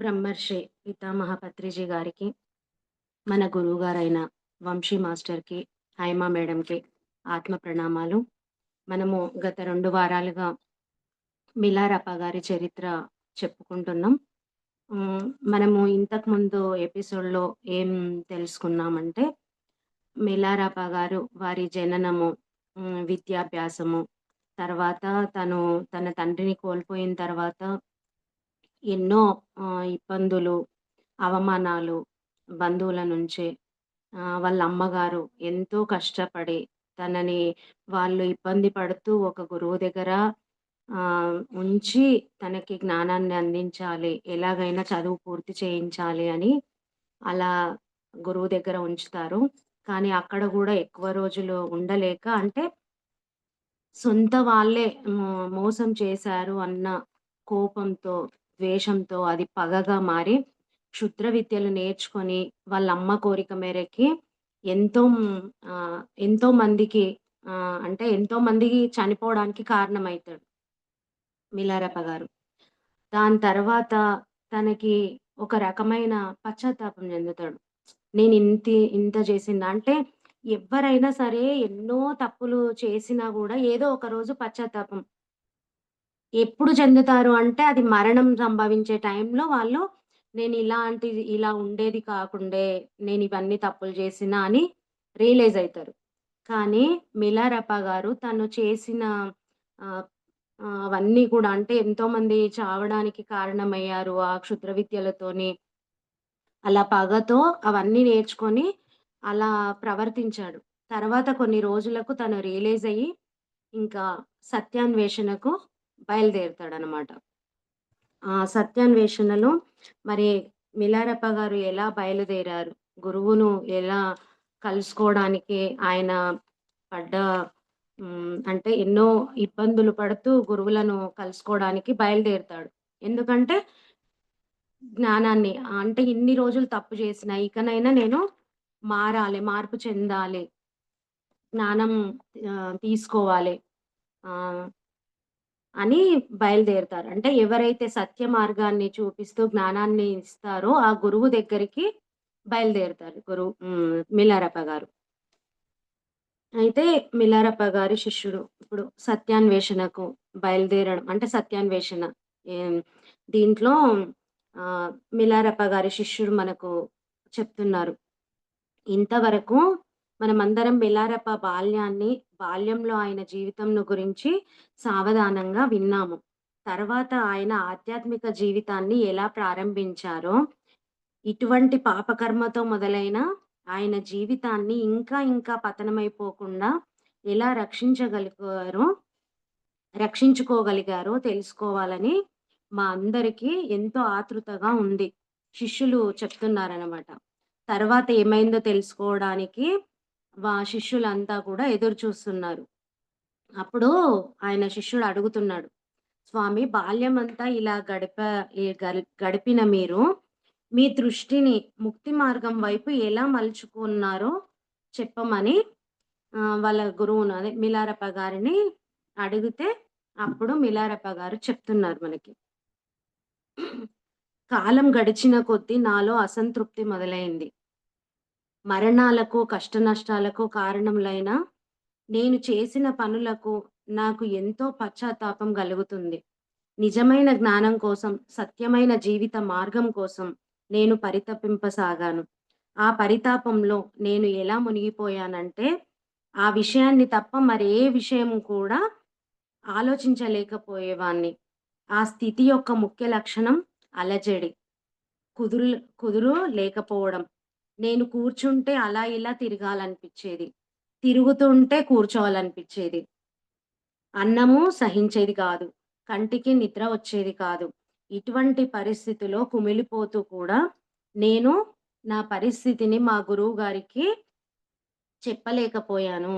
బ్రహ్మర్షి పితామహ పత్రిజీ గారికి, మన గురువుగారైన వంశీ మాస్టర్‌కి, హైమ మేడంకి ఆత్మ ప్రణామాలు. మనము గత 2 వారాలుగా మిలారప్ప గారి చరిత్ర చెప్పుకుంటున్నాం. మనము ఇంతకుముందు ఎపిసోడ్‌లో ఏం తెలుసుకున్నామంటే, మిలారప్ప గారు వారి జననము, విద్యాభ్యాసము, తర్వాత తను తన తండ్రిని కోల్పోయిన తర్వాత ఎన్నో ఇబ్బందులు, అవమానాలు బంధువుల నుంచే, వాళ్ళ అమ్మగారు ఎంతో కష్టపడి తనని వాళ్ళు ఇబ్బంది పడుతూ ఒక గురువు దగ్గర ఉంచి తనకి జ్ఞానాన్ని అందించాలి. ఎలాగైనా చదువు పూర్తి చేయించాలి అని అలా గురువు దగ్గర ఉంచుతారు. కానీ అక్కడ గూడా ఎక్కువ రోజులు ఉండలేక అంటే సొంత వాళ్ళే మోసం చేశారు అన్న కోపంతో, ద్వేషంతో అది పగగా మారి, క్షుద్ర విద్యలు నేర్చుకొని వాళ్ళ అమ్మ కోరిక మేరకి ఎంతో ఎంతో మందికి అంటే ఎంతో మందికి చనిపోవడానికి కారణమైతాడు మిలారప్ప గారు. దాని తర్వాత తనకి ఒక రకమైన పశ్చాత్తాపం చెందుతాడు. ఇంత చేసిందా అంటే ఎవ్వరైనా సరే ఎన్నో తప్పులు చేసినా గూడా ఏదో ఒక రోజు పశ్చాత్తాపం ఎప్పుడు చెందుతారు అంటే అది మరణం సంభవించే టైంలో వాళ్ళు ఇలా ఉండేది కాకుండే, నేనివన్నీ తప్పులు చేసినా అని రియలైజ్ అయితారు. కానీ మిలారప్ప గారు తను చేసిన ఆహ్, అవన్నీ కూడా అంటే ఎంతోమంది చావడానికి కారణమయ్యారు ఆ క్షుద్ర విద్యలతోని. అలా పగతో అవన్నీ నేర్చుకొని అలా ప్రవర్తించాడు. తర్వాత కొన్ని రోజులకు తను రియలైజ్ అయ్యి ఇంకా సత్యాన్వేషణకు బయలుదేరుతాడనమాట. ఆ సత్యాన్వేషణలో మరి మిలారప్ప గారు ఎలా బయలుదేరారు? గురువును ఎలా కలుసుకోవడానికి ఆయన పడ్డ అంటే ఎన్నో ఇబ్బందులు పడుతూ గురువులను కలుసుకోవడానికి బయలుదేరుతాడు. ఎందుకంటే జ్ఞానాన్ని అంటే ఇన్ని రోజులు తప్పు చేసినా ఇకనైనా నేను మారాలి, మార్పు చెందాలి, జ్ఞానం తీసుకోవాలి. ఆహ్, అని బయలుదేరుతారు. అంటే ఎవరైతే సత్య మార్గాన్ని చూపిస్తూ జ్ఞానాన్ని ఇస్తారో, ఆ గురువు దగ్గరికి బయలుదేరుతారు. మిలారప్ప గారు. అయితే మిలారప్ప గారి శిష్యుడు ఇప్పుడు సత్యాన్వేషణకు బయలుదేరడం అంటే సత్యాన్వేషణ ఏం దీంట్లో ఆహ్, మిలారప్ప గారి శిష్యుడు మనకు చెప్తున్నారు. ఇంతవరకు మనమందరం బెల్లారప్ప బాల్యంలో ఆయన జీవితంను గురించి సావధానంగా విన్నాము. తర్వాత ఆయన ఆధ్యాత్మిక జీవితాన్ని ఎలా ప్రారంభించారో, ఇటువంటి పాపకర్మతో మొదలైన ఆయన జీవితాన్ని ఇంకా ఇంకా పతనమైపోకుండా ఎలా రక్షించుకోగలిగారో తెలుసుకోవాలని మా అందరికీ ఎంతో ఆతృతగా ఉంది. శిష్యులు చెప్తున్నారనమాట. తర్వాత ఏమైందో తెలుసుకోవడానికి శిష్యులంతా కూడా ఎదురు చూస్తున్నారు. అప్పుడు ఆయన శిష్యుడు అడుగుతున్నాడు, "స్వామి బాల్యమంతా ఇలా గడిపిన మీరు, మీ దృష్టిని ముక్తి మార్గం వైపు ఎలా మలుచుకున్నారో చెప్పమని" వాళ్ళ గురువును అదే మిలారప్ప గారిని అడిగితే, అప్పుడు మిలారప్ప గారు చెప్తున్నారు మనకి. "కాలం గడిచిన కొద్దీ నాలో అసంతృప్తి మొదలైంది. మరణాలకు, కష్టనష్టాలకు కారణములైన నేను చేసిన పనులకు నాకు ఎంతో పశ్చాత్తాపం గలుగుతుంది. నిజమైన జ్ఞానం కోసం, సత్యమైన జీవిత మార్గం కోసం నేను పరితపింపసాగాను. ఆ పరితాపంలో నేను ఎలా మునిగిపోయానంటే, ఆ విషయాన్ని తప్ప మరే విషయం కూడా ఆలోచించలేకపోయేవాన్ని. ఆ స్థితి యొక్క ముఖ్య లక్షణం అలజడి. కుదురు లేకపోవడం. నేను కూర్చుంటే అలా ఇలా తిరగాలనిపిచ్చేది. తిరుగుతుంటే కూర్చోవాలనిపిచ్చేది. అన్నము సహించేది కాదు. కంటికి నిద్ర వచ్చేది కాదు. ఇటువంటి పరిస్థితిలో కుమిలిపోతూ కూడా నేను నా పరిస్థితిని మా గురువుగారికి చెప్పలేకపోయాను.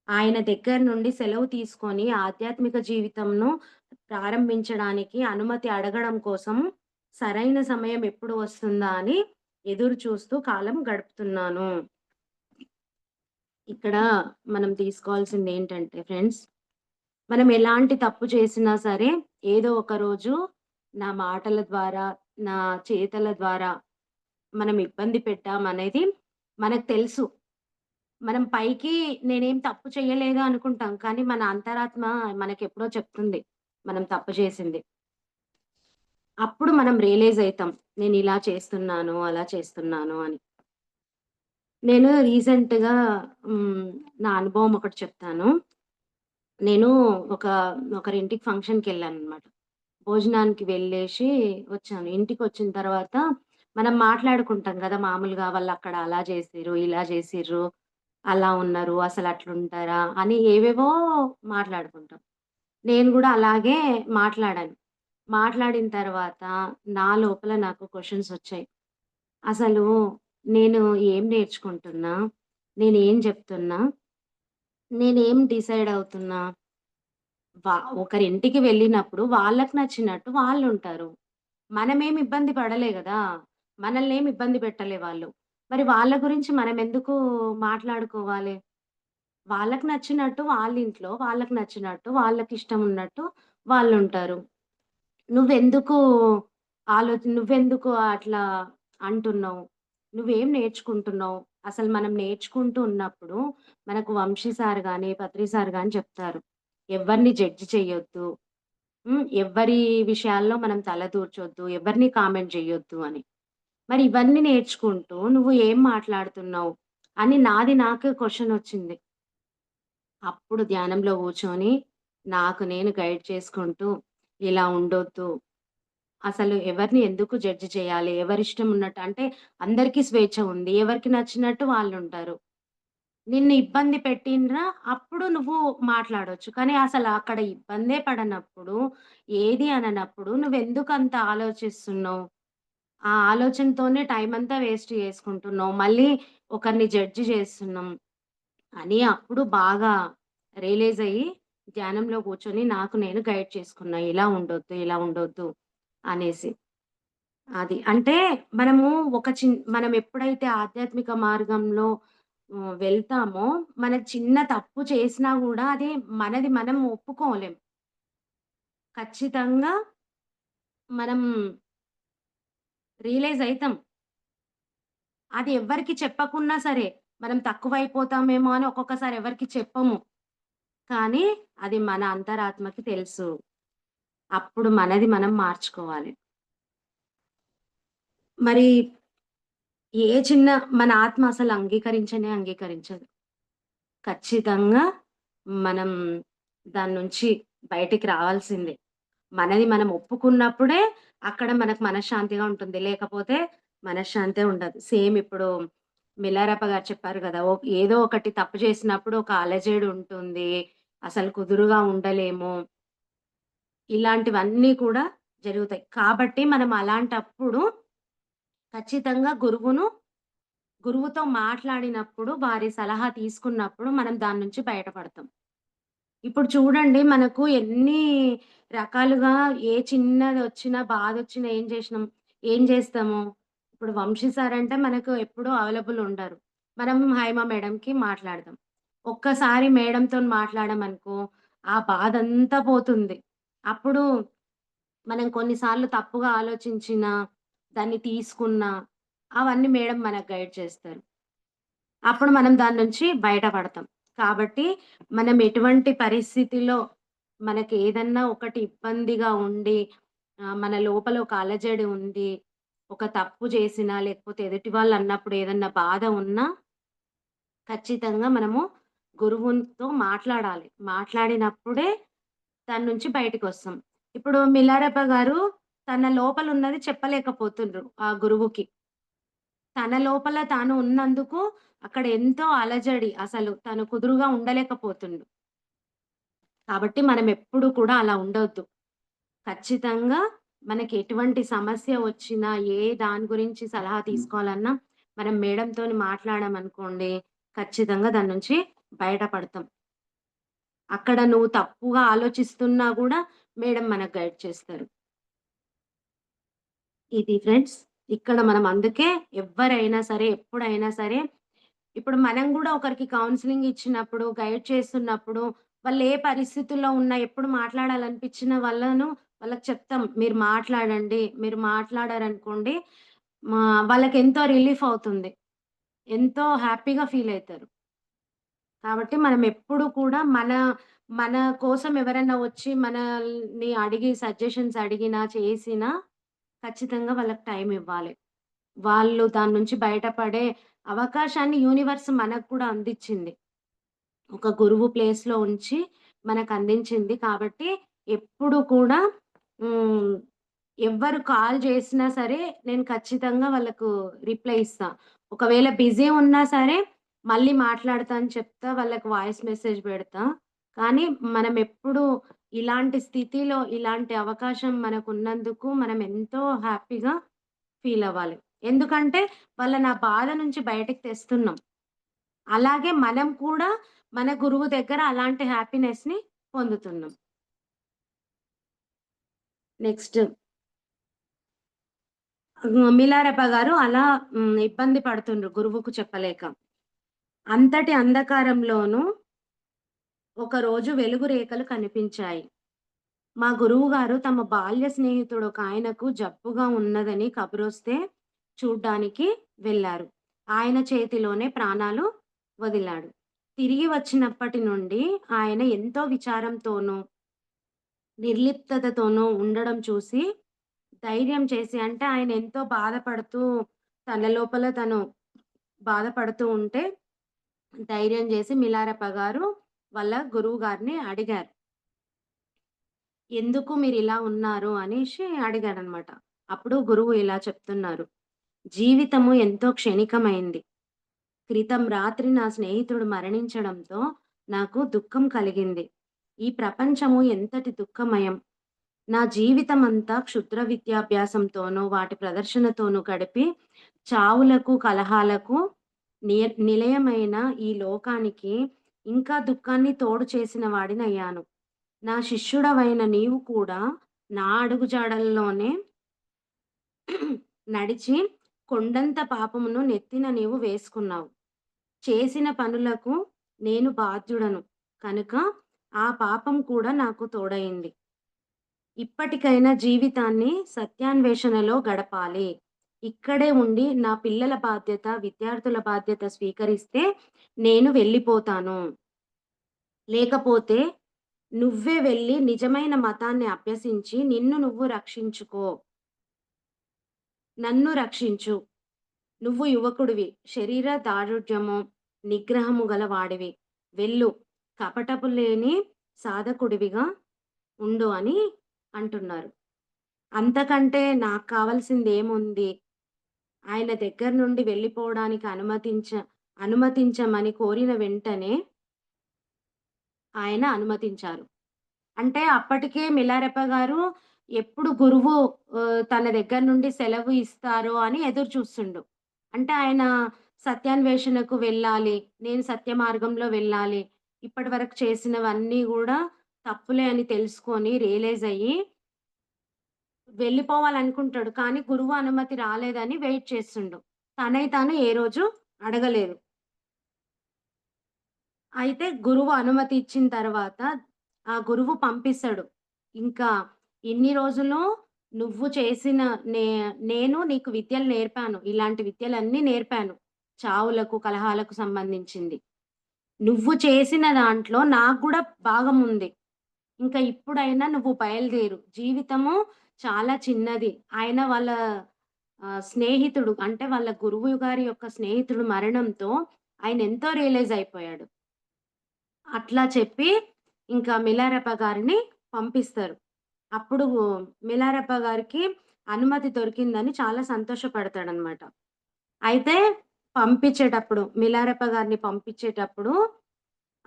ఆయన దగ్గర నుండి సెలవు తీసుకొని ఆధ్యాత్మిక జీవితంను ప్రారంభించడానికి అనుమతి అడగడం కోసం సరైన సమయం ఎప్పుడు వస్తుందా అని ఎదురు చూస్తూ కాలం గడుపుతున్నాను. ఇక్కడ మనం తీసుకోవాల్సిందేంటంటే ఫ్రెండ్స్, మనం ఎలాంటి తప్పు చేసినా సరే ఏదో ఒక రోజు నా మాటల ద్వారా, నా చేతల ద్వారా మనం ఇబ్బంది పెట్టామనేది మనకు తెలుసు. మనం పైకి నేనేం తప్పు చేయలేదు అనుకుంటాం. కానీ మన అంతరాత్మ మనకెప్పుడో చెప్తుంది. మనం తప్పు చేసింది. అప్పుడు మనం రియలైజ్ అయితాం. నేనిలా చేస్తున్నాను, అలా చేస్తున్నాను అని. నేను రీసెంట్‌గా హ్మ్. నా అనుభవం ఒకటి చెప్తాను. నేను ఒక ఒకరింటికి ఫంక్షన్‌కెళ్ళాననమాట. భోజనానికి వెళ్ళేసి వచ్చాను. ఇంటికొచ్చిన తర్వాత మనం మాట్లాడుకుంటాం గదా! మామూలుగా వాళ్ళక్కడ అలా జేసిర్రు, ఇలా జేసిర్రు, అలా ఉన్నారు, అసలట్లుంటారా అని ఏవేవో మాట్లాడుకుంటాం. నేను గూడా అలాగే మాట్లాడాను. మాట్లాడిన తర్వాత నా లోపల నాకు క్వెషన్సొచ్చాయి. అసలు నేను ఏం నేర్చుకుంటున్నా? నేనేం జెప్తున్నా? నేనేం డిసైడ్ అవుతున్నా? ఒకరింటికి వెళ్ళినప్పుడు వాళ్ళకి నచ్చినట్టు వాళ్ళుంటారు. మనమేమి ఇబ్బంది పడలే గదా! మనల్నేమి ఇబ్బంది పెట్టలే వాళ్ళు. మరి వాళ్ళ గురించి మనమెందుకు మాట్లాడుకోవాలి? వాళ్ళకి నచ్చినట్టు వాళ్ళింట్లో, వాళ్ళకి నచ్చినట్టు, వాళ్ళకిష్టమున్నట్టు వాళ్ళుంటారు. నువ్వెందుకు నువ్వెందుకు అట్లా అంటున్నావు? నువ్వేం నేర్చుకుంటున్నావు? అసలు మనం నేర్చుకుంటూ ఉన్నప్పుడు మనకు వంశీ సార్ గాని, పత్రి సార్ గాని చెప్తారు. ఎవ్వరిని జడ్జ్ చెయ్యొద్దు. ఎవ్వరి విషయాల్లో మనం తల దూర్చొద్దు. ఎవరిని కామెంట్ జెయ్యొద్దు అని. మరి ఇవన్నీ నేర్చుకుంటూ నువ్వు ఏం మాట్లాడుతున్నావు? అని నాది నాకు క్వెషనొచ్చింది. అప్పుడు ధ్యానంలో కూర్చొని నాకు నేను గైడ్ చేసుకుంటూ ఇలా ఉండొద్దు. అసలు ఎవరిని ఎందుకు జడ్జ్ చేయాలి? ఎవరిష్టం ఉన్నట్టు అంటే అందరికీ స్వేచ్ఛ ఉంది. ఎవరికి నచ్చినట్టు వాళ్ళుంటారు. నిన్ను ఇబ్బంది పెట్టిండ్రా అప్పుడు నువ్వు మాట్లాడొచ్చు. కానీ అసలు అక్కడ ఇబ్బందే పడనప్పుడు, ఏది అననప్పుడు నువ్వెందుకంత ఆలోచిస్తున్నావు? ఆ ఆలోచనతోనే టైమంతా వేస్ట్ చేసుకుంటున్నావు. మళ్ళీ ఒకరిని జడ్జ్ చేస్తున్నాం అని అప్పుడు బాగా రియలైజ్ అయ్యి ధ్యానంలో కూర్చొని నాకు నేను గైడ్ చేసుకున్నా. ఇలా ఉండొద్దు, ఇలా ఉండొద్దు అనేసి. అది. అంటే మనము మనం ఎప్పుడైతే ఆధ్యాత్మిక మార్గంలో వెళ్తామో, మన చిన్న తప్పు చేసినా గూడా అది మనది మనం ఒప్పుకోలేం. ఖచ్చితంగా మనం రియలైజ్ అయితాం. అది ఎవ్వరికీ చెప్పకున్నా సరే, మనం తక్కువైపోతామేమో అని ఒక్కొక్కసారి ఎవరికీ చెప్పము. కానీ అది మన అంతరాత్మకి తెలుసు. అప్పుడు మనది మనం మార్చుకోవాలి. మరి ఏ చిన్న మన ఆత్మ అసలు అంగీకరించనే అంగీకరించదు. ఖచ్చితంగా మనం దాని నుంచి బయటికి రావాల్సిందే. మనది మనం ఒప్పుకున్నప్పుడే అక్కడ మనకు మనశ్శాంతిగా ఉంటుంది. లేకపోతే మనశ్శాంతే ఉండదు. సేమ్ ఇప్పుడు మిల్లారప్ప గారు చెప్పారు గదా! ఏదో ఒకటి తప్పు చేసినప్పుడు ఒక అలజడి ఉంటుంది. అసలు కుదురుగా ఉండలేము. ఇలాంటివన్నీ కూడా జరుగుతాయి. కాబట్టి మనం అలాంటప్పుడు ఖచ్చితంగా గురువుతో మాట్లాడినప్పుడు, వారి సలహా తీసుకున్నప్పుడు మనం దాని నుంచి బయటపడతాం. ఇప్పుడు చూడండి మనకు ఎన్ని రకాలుగా ఏ చిన్నదొచ్చినా, బాధొచ్చినా ఏం జేస్తాము? ఇప్పుడు వంశీ సార్ అంటే మనకు ఎప్పుడూ అవైలబుల్ ఉండరు. మనం హైమ మేడంకి మాట్లాడదాం. ఒక్కసారి మేడంతోని మాట్లాడామనుకో, ఆ బాధంతా పోతుంది. అప్పుడు మనం కొన్ని సార్లు తప్పుగా ఆలోచించినా, దాన్ని తీసుకున్నా, అవన్నీ మేడం మనకు గైడ్ చేస్తారు. అప్పుడు మనం దాని నుంచి బయటపడతాం. కాబట్టి మనం ఎటువంటి పరిస్థితిలో మనకేదన్నా ఒకటి ఇబ్బందిగా ఉండి మన లోపల ఒక అలజడి ఉంది. ఒక తప్పు చేసినా, లేకపోతే ఎదుటి వాళ్ళన్నప్పుడు ఏదన్నా బాధ ఉన్నా ఖచ్చితంగా మనము గురువుతో మాట్లాడాలి. మాట్లాడినప్పుడే దాని నుంచి బయటికొస్తాం. ఇప్పుడు మిల్లారెప్ప గారు తన లోపలున్నది చెప్పలేకపోతుండ్రు ఆ గురువుకి. తన లోపల తాను ఉన్నందుకు అక్కడ ఎంతో అలజడి. అసలు తను కుదురుగా ఉండలేకపోతుండు. కాబట్టి మనం ఎప్పుడు కూడా అలా ఉండొద్దు. ఖచ్చితంగా మనకి ఎటువంటి సమస్య వచ్చినా, ఏ దాని గురించి సలహా తీసుకోవాలన్నా, మనం మేడంతోని మాట్లాడామనుకోండి, ఖచ్చితంగా దాని నుంచి బయటపడతాం. అక్కడ నువ్వు తప్పుగా ఆలోచిస్తున్నా గూడా మేడం మనకు గైడ్ చేస్తారు. ఇది ఫ్రెండ్స్. ఇక్కడ మనం అందుకే ఎవ్వరైనా సరే, ఎప్పుడైనా సరే, ఇప్పుడు మనం గూడా ఒకరికి కౌన్సెలింగ్ ఇచ్చినప్పుడు, గైడ్ చేస్తున్నప్పుడు, వాళ్ళు ఏ పరిస్థితుల్లో ఉన్నా, ఎప్పుడు మాట్లాడాలనిపించిన వాళ్ళను వాళ్ళకి చెప్తాం. మీరు మాట్లాడండి. మీరు మాట్లాడారనుకోండి మా వాళ్ళకెంతో రిలీఫ్ అవుతుంది. ఎంతో హ్యాపీగా ఫీల్ అయితారు. కాబట్టి మనం ఎప్పుడు కూడా మన కోసం ఎవరైనా వచ్చి మనల్ని అడిగి సజెషన్స్ అడిగినా, చేసినా ఖచ్చితంగా వాళ్ళకి టైం ఇవ్వాలి. వాళ్ళు దాని నుంచి బయటపడే అవకాశాన్ని యూనివర్స్ మనకు కూడా అందిచ్చింది. ఒక గురువు ప్లేస్‌లో ఉంచి మనకందించింది. కాబట్టి ఎప్పుడు కూడా హ్మ్. ఎవ్వరు కాల్ చేసినా సరే నేను ఖచ్చితంగా వాళ్ళకు రిప్లై ఇస్తా. ఒకవేళ బిజీ ఉన్నా సరే మళ్ళీ మాట్లాడతా అని చెప్తా. వాళ్ళకి వాయిస్ మెసేజ్ పెడతా. కానీ మనమెప్పుడు ఇలాంటి స్థితిలో ఇలాంటి అవకాశం మనకున్నందుకు మనం ఎంతో హ్యాపీగా ఫీల్ అవ్వాలి. ఎందుకంటే వాళ్ళని ఆ బాధ నుంచి బయటకి తెస్తున్నాం. అలాగే మనం కూడా మన గురువు దగ్గర అలాంటి హ్యాపీనెస్‌ని పొందుతున్నాం. నెక్స్ట్ మిలారెపా గారు అలా ఇబ్బంది పడుతుండ్రు గురువుకు చెప్పలేక. అంతటి అంధకారంలోనూ ఒకరోజు వెలుగు రేఖలు కనిపించాయి. మా గురువుగారు తమ బాల్య స్నేహితుడొకాయనకు జబ్బుగా ఉన్నదని కబురొస్తే చూడ్డానికి వెళ్లారు. ఆయన చేతిలోనే ప్రాణాలు వదిలాడు. తిరిగి వచ్చినప్పటి నుండి ఆయన ఎంతో విచారంతోనూ, నిర్లిప్తతతోనూ ఉండడం చూసి ధైర్యం చేసి అంటే ఆయన ఎంతో బాధపడుతూ తన లోపల తను బాధపడుతూ ఉంటే ధైర్యం చేసి మిలారెప్ప గారు వాళ్ళ గురువుగారిని అడిగారు. "ఎందుకు మీరిలా ఉన్నారు?" అనేసి అడిగారనమాట. అప్పుడు గురువు ఇలా చెప్తున్నారు. "జీవితము ఎంతో క్షణికమైంది. క్రితం రాత్రి నా స్నేహితుడు మరణించడంతో నాకు దుఃఖం కలిగింది. ఈ ప్రపంచము ఎంతటి దుఃఖమయం. నా జీవితమంతా క్షుద్ర విద్యాభ్యాసంతోనూ, వాటి ప్రదర్శనతోనూ గడిపి, చావులకు, కలహాలకు నిలయమైన ఈ లోకానికి ఇంకా దుఃఖాన్ని తోడు చేసిన వాడినయ్యాను. నా శిష్యుడవైన నీవు కూడా నా అడుగుజాడల్లోనే నడిచి కొండంత పాపమును నెత్తిన నీవు వేసుకున్నావు. చేసిన పనులకు నేను బాధ్యుడను. కనుక ఆ పాపం కూడా నాకు తోడయింది. ఇప్పటికైనా జీవితాన్ని సత్యాన్వేషణలో గడపాలి. ఇక్కడే ఉండి నా పిల్లల బాధ్యత, విద్యార్థుల బాధ్యత స్వీకరిస్తే నేను వెళ్ళిపోతాను. లేకపోతే నువ్వే వెళ్లి నిజమైన మతాన్ని అభ్యసించి నిన్ను నువ్వు రక్షించుకో. నన్ను రక్షించు. నువ్వు యువకుడివి. శరీర దారుఢ్యము, నిగ్రహము గల వాడివి. వెళ్ళు. కపటపు లేని సాధకుడివిగా ఉండు అని అంటున్నారు. అంతకంటే నాకు కావాల్సిందేముంది? ఆయన దగ్గర నుండి వెళ్ళిపోవడానికి అనుమతించమని కోరిన వెంటనే ఆయన అనుమతించారు. అంటే అప్పటికే మిలారెప్ప గారు ఎప్పుడు గురువు తన దగ్గర నుండి సెలవు ఇస్తారో అని ఎదురు చూస్తుండు. అంటే ఆయన సత్యాన్వేషణకు వెళ్ళాలి. నేను సత్య మార్గంలో వెళ్ళాలి. ఇప్పటివరకు చేసినవన్నీ గూడా తప్పులే అని తెలుసుకొని రియలైజ్ అయ్యి వెళ్ళిపోవాలనుకుంటాడు. కానీ గురువు అనుమతి రాలేదని వెయిట్ చేస్తుండు. తనయి తాను ఏ రోజు అడగలేదు. అయితే గురువు అనుమతి ఇచ్చిన తర్వాత ఆ గురువు పంపిస్తాడు. ఇంకా ఇన్ని రోజులు నువ్వు చేసిన నే నేను నీకు విద్యలు నేర్పాను. ఇలాంటి విద్యలన్నీ నేర్పాను. చావులకు, కలహాలకు సంబంధించింది. నువ్వు చేసిన దాంట్లో నాకు గూడా భాగముంది. ఇంకా ఇప్పుడైనా నువ్వు బయలుదేరు. జీవితము చాలా చిన్నది. ఆయన వాళ్ళ స్నేహితుడు అంటే వాళ్ళ గురువు గారి యొక్క స్నేహితుడు మరణంతో ఆయనెంతో రియలైజ్ అయిపోయాడు. అట్లా చెప్పి ఇంకా మిలారెప్ప గారిని పంపిస్తారు. అప్పుడు మిలారెప్ప గారికి అనుమతి దొరికిందని చాలా సంతోషపడతాడనమాట. అయితే మిలారెప్ప గారిని పంపించేటప్పుడు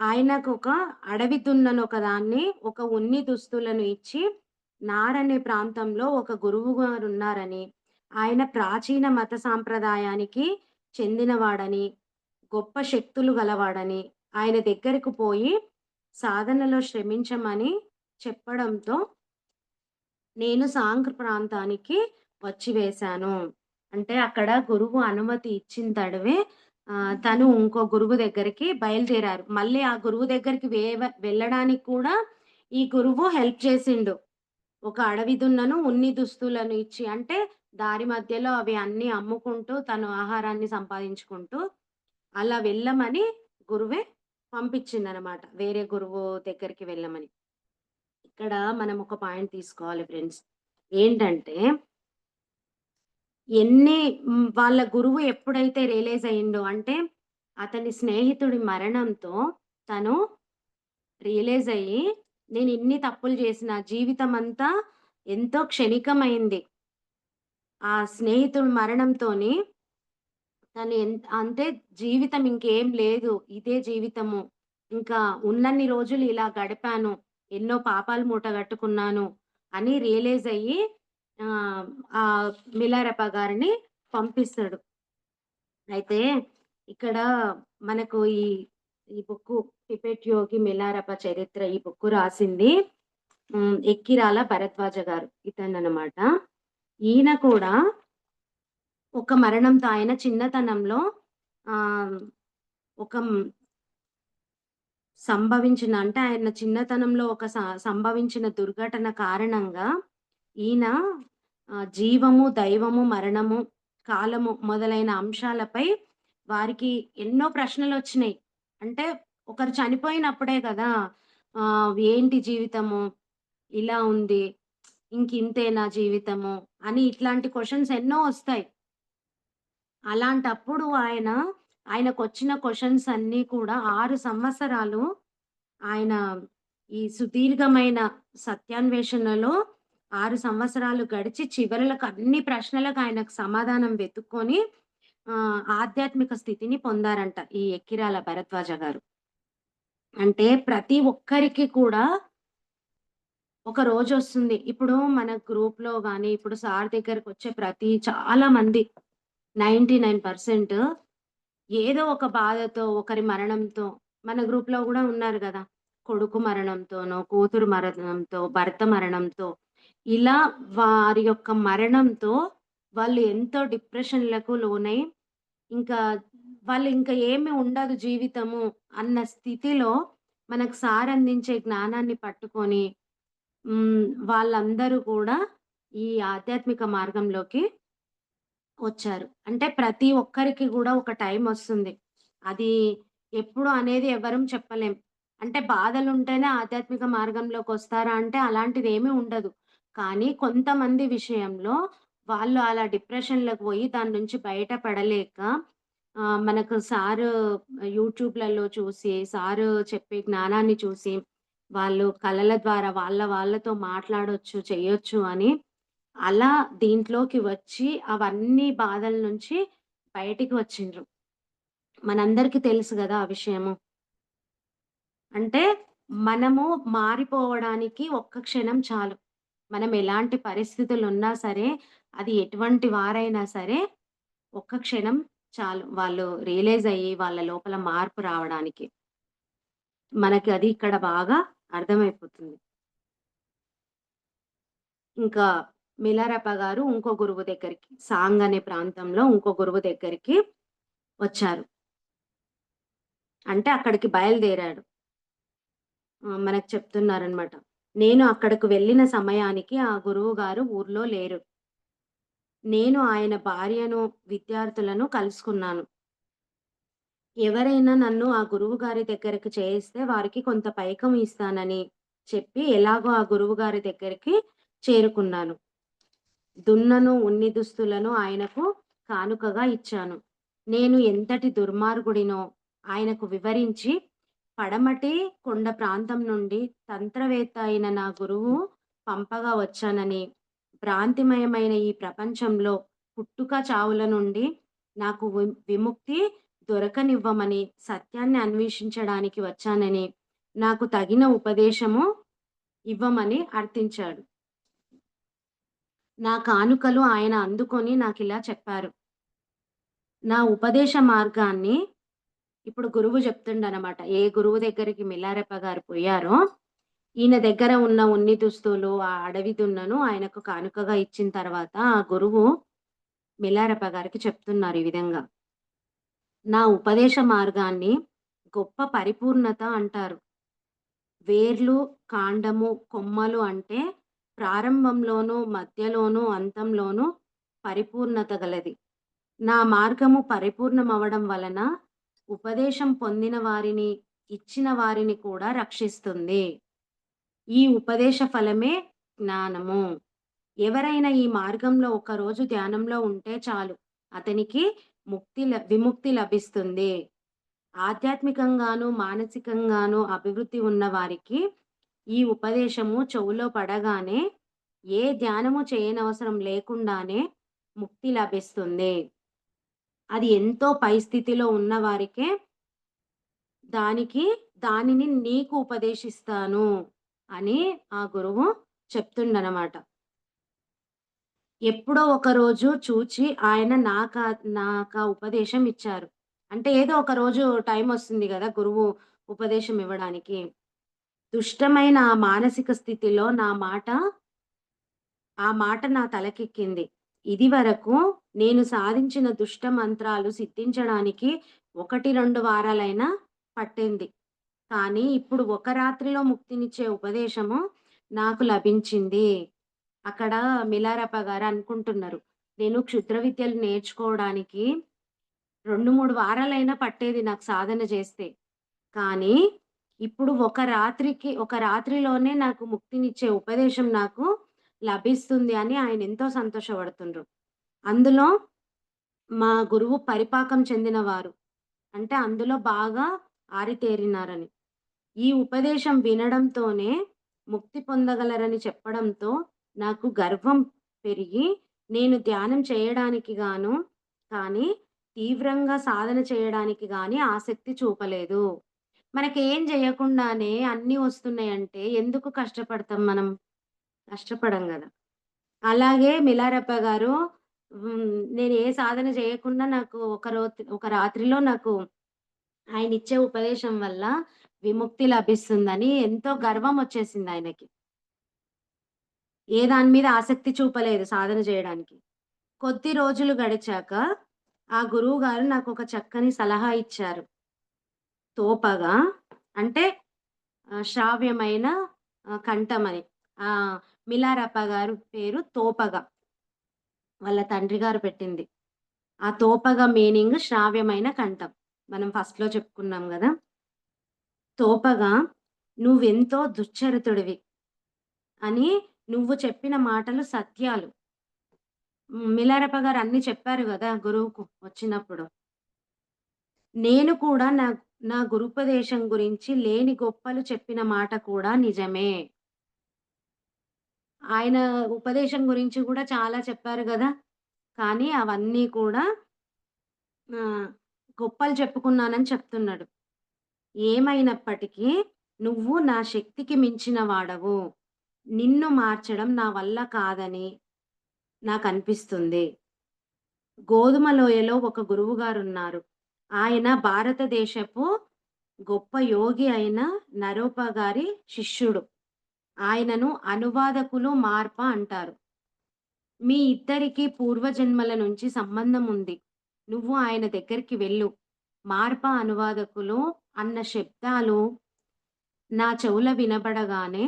ఆయనకొక అడవి దున్ననొకదాన్ని, ఒక ఉన్ని దుస్తులను ఇచ్చి, నార్ అనే ప్రాంతంలో ఒక గురువు గారున్నారని, ఆయన ప్రాచీన మత సాంప్రదాయానికి చెందినవాడని, గొప్ప శక్తులు గలవాడని, ఆయన దగ్గరకు పోయి సాధనలో శ్రమించమని చెప్పడంతో, నేను సాంగ్ ప్రాంతానికి వచ్చి వేశాను. అంటే అక్కడ గురువు అనుమతి ఇచ్చిన తడవే తను ఇంకో గురువు దగ్గరికి బయలుదేరారు. మళ్ళీ ఆ గురువు దగ్గరికి వెళ్ళడానికి కూడా ఈ గురువు హెల్ప్ చేసిండు. ఒక అడవి దున్నను, ఉన్ని దుస్తులను ఇచ్చి అంటే దారి మధ్యలో అవి అన్నీ అమ్ముకుంటూ తను ఆహారాన్ని సంపాదించుకుంటూ అలా వెళ్ళమని గురువే పంపించిందనమాట. వేరే గురువు దగ్గరికి వెళ్ళమని. ఇక్కడ మనం ఒక పాయింట్ తీసుకోవాలి ఫ్రెండ్స్. ఏంటంటే వాళ్ళ గురువు ఎప్పుడైతే రియలైజ్ అయిండో అంటే అతని స్నేహితుడి మరణంతో తను రియలైజ్ అయ్యి నేనిన్ని తప్పులు చేసిన జీవితమంతా ఎంతో క్షణికమైంది. ఆ స్నేహితుడి మరణంతోని తను అంటే జీవితం ఇంకేం లేదు. ఇదే జీవితము. ఇంకా ఉన్నన్ని రోజులు ఇలా గడిపాను. ఎన్నో పాపాలు మూటగట్టుకున్నాను అని రియలైజ్ అయ్యి ఆహ్, మిలారెపా గారిని పంపిస్తాడు. అయితే ఇక్కడ మనకు ఈ బుక్కు 'టిబెట్ యోగి మిలారెపా చరిత్ర' ఈ బుక్కు రాసింది ఎక్కిరాల భరద్వాజ గారు. ఇతననమాట. ఈయన కూడా ఒక మరణంతో ఆయన చిన్నతనంలో ఆహ్, ఒక అంటే ఆయన చిన్నతనంలో ఒక సంభవించిన దుర్ఘటన కారణంగా ఈయన జీవము, దైవము, మరణము, కాలము మొదలైన అంశాలపై వారికి ఎన్నో ప్రశ్నలొచ్చినాయి. అంటే ఒకరు చనిపోయినప్పుడే కదా! ఏంటి జీవితము? ఇలా ఉంది. ఇంకింతేనా జీవితము? అని ఇట్లాంటి క్వెషన్స్ ఎన్నో ఒస్తాయి. అలాంటప్పుడు ఆయనకొచ్చిన క్వెషన్స్ అన్నీ కూడా 6 సంవత్సరాలు ఆయన ఈ సుదీర్ఘమైన సత్యాన్వేషణలో 6 సంవత్సరాలు గడిచి చివరలకు అన్ని ప్రశ్నలకు ఆయనకు సమాధానం వెతుక్కొని ఆధ్యాత్మిక స్థితిని పొందారంట ఈ ఎక్కిరాల భరద్వాజ గారు. అంటే ప్రతి ఒక్కరికి కూడా ఒక రోజొస్తుంది. ఇప్పుడు మన గ్రూప్‌లో గాని, ఇప్పుడు సార్ దగ్గరకొచ్చే చాలా మంది 99% ఏదో ఒక బాధతో, ఒకరి మరణంతో మన గ్రూప్‌లో గూడా ఉన్నారు గదా! కొడుకు మరణంతోనో, కూతురు మరణంతో, భర్త మరణంతో ఇలా వారి యొక్క మరణంతో వాళ్ళు ఎంతో డిప్రెషన్‌లకు లోనై ఇంకా ఇంకా ఏమి ఉండదు జీవితము అన్న స్థితిలో మనకు సార్ అందించే జ్ఞానాన్ని పట్టుకొని వాళ్ళందరూ కూడా ఈ ఆధ్యాత్మిక మార్గంలోకి వచ్చారు. అంటే ప్రతి ఒక్కరికి గూడా ఒక టైమొస్తుంది. అది ఎప్పుడు అనేది ఎవ్వరం చెప్పలేం. అంటే బాధలుంటేనే ఆధ్యాత్మిక మార్గంలోకొస్తారా అంటే అలాంటిదేమీ ఉండదు. కానీ కొంతమంది విషయంలో వాళ్ళు అలా డిప్రెషన్‌లోకి పోయి దాని నుంచి బయట పడలేక మనకు సారు యూట్యూబ్‌లలో చూసి, సారు చెప్పే జ్ఞానాన్ని చూసి, వాళ్ళు కళల ద్వారా వాళ్ళతో మాట్లాడొచ్చు, చెయ్యొచ్చు అని అలా దీంట్లోకి వచ్చి అవన్నీ బాధల నుంచి బయటికి వచ్చిండ్రు. మనందరికీ తెలుసు గదా! ఆ విషయము. అంటే మనము మారిపోవడానికి ఒక్క క్షణం చాలు. మనం ఎలాంటి పరిస్థితులున్నా సరే, అది ఎటువంటి వారైనా సరే, ఒక్క క్షణం చాలు. వాళ్ళు రియలైజ్ అయ్యి వాళ్ళ లోపల మార్పు రావడానికి. మనకి అది ఇక్కడ బాగా అర్థమైపోతుంది. ఇంకా మిలారెప గారు ఇంకో గురువు దగ్గరికి సాంగ్ అనే ప్రాంతంలో ఇంకో గురువు దగ్గరికి వచ్చారు. అంటే అక్కడికి బయలుదేరాడు. మనకు చెప్తున్నారనమాట. నేను అక్కడకు వెళ్ళిన సమయానికి ఆ గురువు గారు ఊర్లో లేరు. నేను ఆయన భార్యను, విద్యార్థులను కలుసుకున్నాను. ఎవరైనా నన్ను ఆ గురువుగారి దగ్గరికి చేయిస్తే వారికి కొంత పైకం ఇస్తానని చెప్పి ఎలాగో ఆ గురువుగారి దగ్గరికి చేరుకున్నాను. దున్నను, ఉన్ని దుస్తులను ఆయనకు కానుకగా ఇచ్చాను. నేను ఎంతటి దుర్మార్గుడినో ఆయనకు వివరించి, పడమటి కొండ ప్రాంతం నుండి తంత్రవేత్త అయిన నా గురువు పంపగా వచ్చానని, భ్రాంతిమయమైన ఈ ప్రపంచంలో పుట్టుక చావుల నుండి నాకు విముక్తి దొరకనివ్వమని, సత్యాన్ని అన్వేషించడానికి వచ్చానని, నాకు తగిన ఉపదేశము ఇవ్వమని అర్థించాడు. నా కానుకలు ఆయన అందుకొని నాకిలా చెప్పారు. నా ఉపదేశ మార్గాన్ని ఇప్పుడు గురువు చెప్తుండనమాట. ఏ గురువు దగ్గరికి మిల్లారెప్ప గారు పోయారో, ఈయన దగ్గర ఉన్న ఉన్ని దుస్తులు, ఆ అడవి దున్నను ఆయనకు కానుకగా ఇచ్చిన తర్వాత, ఆ గురువు మిల్లారెప్ప గారికి చెప్తున్నారు ఈ విధంగా. నా ఉపదేశ మార్గాన్ని గొప్ప పరిపూర్ణత అంటారు. వేర్లు, కాండము, కొమ్మలు అంటే ప్రారంభంలోనూ, మధ్యలోనూ, అంతంలోనూ పరిపూర్ణత గలది. నా మార్గము పరిపూర్ణమవ్వడం వలన ఉపదేశం పొందిన వారిని, ఇచ్చిన వారిని కూడా రక్షిస్తుంది. ఈ ఉపదేశ ఫలమే జ్ఞానము. ఎవరైనా ఈ మార్గంలో ఒకరోజు ధ్యానంలో ఉంటే చాలు. అతనికి విముక్తి లభిస్తుంది. ఆధ్యాత్మికంగాను, మానసికంగాను అభివృద్ధి ఉన్న వారికి ఈ ఉపదేశము చెవులో పడగానే ఏ ధ్యానము చేయనవసరం లేకుండానే ముక్తి లభిస్తుంది. అది ఎంతో పై స్థితిలో ఉన్నవారికే దానిని నీకు ఉపదేశిస్తాను అని ఆ గురువు చెప్తుండనమాట. ఎప్పుడో ఒకరోజు చూచి ఆయన నాకా ఉపదేశం ఇచ్చారు. అంటే ఏదో ఒక రోజు టైమొస్తుంది గదా! గురువు ఉపదేశం ఇవ్వడానికి. దుష్టమైన ఆ మానసిక స్థితిలో ఆ మాట నా తలకెక్కింది. ఇదివరకు నేను సాధించిన దుష్ట మంత్రాలు సిద్ధించడానికి 1, 2 వారాలైనా పట్టింది. కానీ ఇప్పుడు ఒక రాత్రిలో ముక్తినిచ్చే ఉపదేశము నాకు లభించింది. అక్కడ మిలారప్ప గారు అనుకుంటున్నారు. నేను క్షుద్ర విద్యలు నేర్చుకోవడానికి 2, 3 వారాలైనా పట్టేది నాకు సాధన చేస్తే. కానీ ఇప్పుడు ఒక రాత్రిలోనే నాకు ముక్తినిచ్చే ఉపదేశం నాకు లభిస్తుంది అని ఆయన ఎంతో సంతోషపడుతుండ్రు. అందులో మా గురువు పరిపాకం చెందినవారు. అంటే అందులో బాగా ఆరితేరినారని. ఈ ఉపదేశం వినడంతోనే ముక్తి పొందగలరని చెప్పడంతో నాకు గర్వం పెరిగి నేను ధ్యానం చేయడానికి కానీ తీవ్రంగా సాధన చేయడానికి గాని ఆసక్తి చూపలేదు. మనకేం జేయకుండానే అన్నీ వస్తున్నాయంటే ఎందుకు కష్టపడతాం మనం? కష్టపడం గదా! అలాగే మిలారప్ప గారు నేను ఏ సాధన చేయకుండా నాకు ఒక రాత్రిలో నాకు ఆయనిచ్చే ఉపదేశం వల్ల విముక్తి లభిస్తుందని ఎంతో గర్వమొచ్చేసిందాయనకి. ఏ దాని మీద ఆసక్తి చూపలేదు సాధన జేయడానికి. కొద్ది రోజులు గడిచాక ఆ గురువుగారు నాకొక చక్కని సలహా ఇచ్చారు. తోపగా అంటే శ్రావ్యమైన కంఠమని. మిలారప్ప గారు పేరు తోపగ. వాళ్ళ తండ్రి గారు పెట్టింది. ఆ తోపగ మీనింగ్ శ్రావ్యమైన కంఠం. మనం ఫస్ట్‌లో చెప్పుకున్నాం గదా! తోపగా నువ్వెంతో దుశ్చరితుడివి అని నువ్వు చెప్పిన మాటలు సత్యాలు. మిలారప్ప గారు అన్నీ చెప్పారు గదా! గురువుకు వచ్చినప్పుడు. నేను కూడా నా గురుపదేశం గురించి లేని గొప్పలు చెప్పిన మాట కూడా నిజమే. ఆయన ఉపదేశం గురించి గూడా చాలా చెప్పారు గదా! కానీ అవన్నీ కూడా ఆహ్, గొప్పలు చెప్పుకున్నానని చెప్తున్నాడు. ఏమైనప్పటికీ నువ్వు నా శక్తికి మించిన వాడవు. నిన్ను మార్చడం నా వల్ల కాదని నాకనిపిస్తుంది. గోధుమ లోయలో ఒక గురువుగారున్నారు. ఆయన భారతదేశపు గొప్ప యోగి అయిన నరోప గారి శిష్యుడు. ఆయనను అనువాదకులు మార్ప అంటారు. మీ ఇద్దరికీ పూర్వజన్మల నుంచి సంబంధం ఉంది. నువ్వు ఆయన దగ్గరికి వెళ్ళు. మార్ప అనువాదకులు అన్న శబ్దాలు నా చెవుల వినబడగానే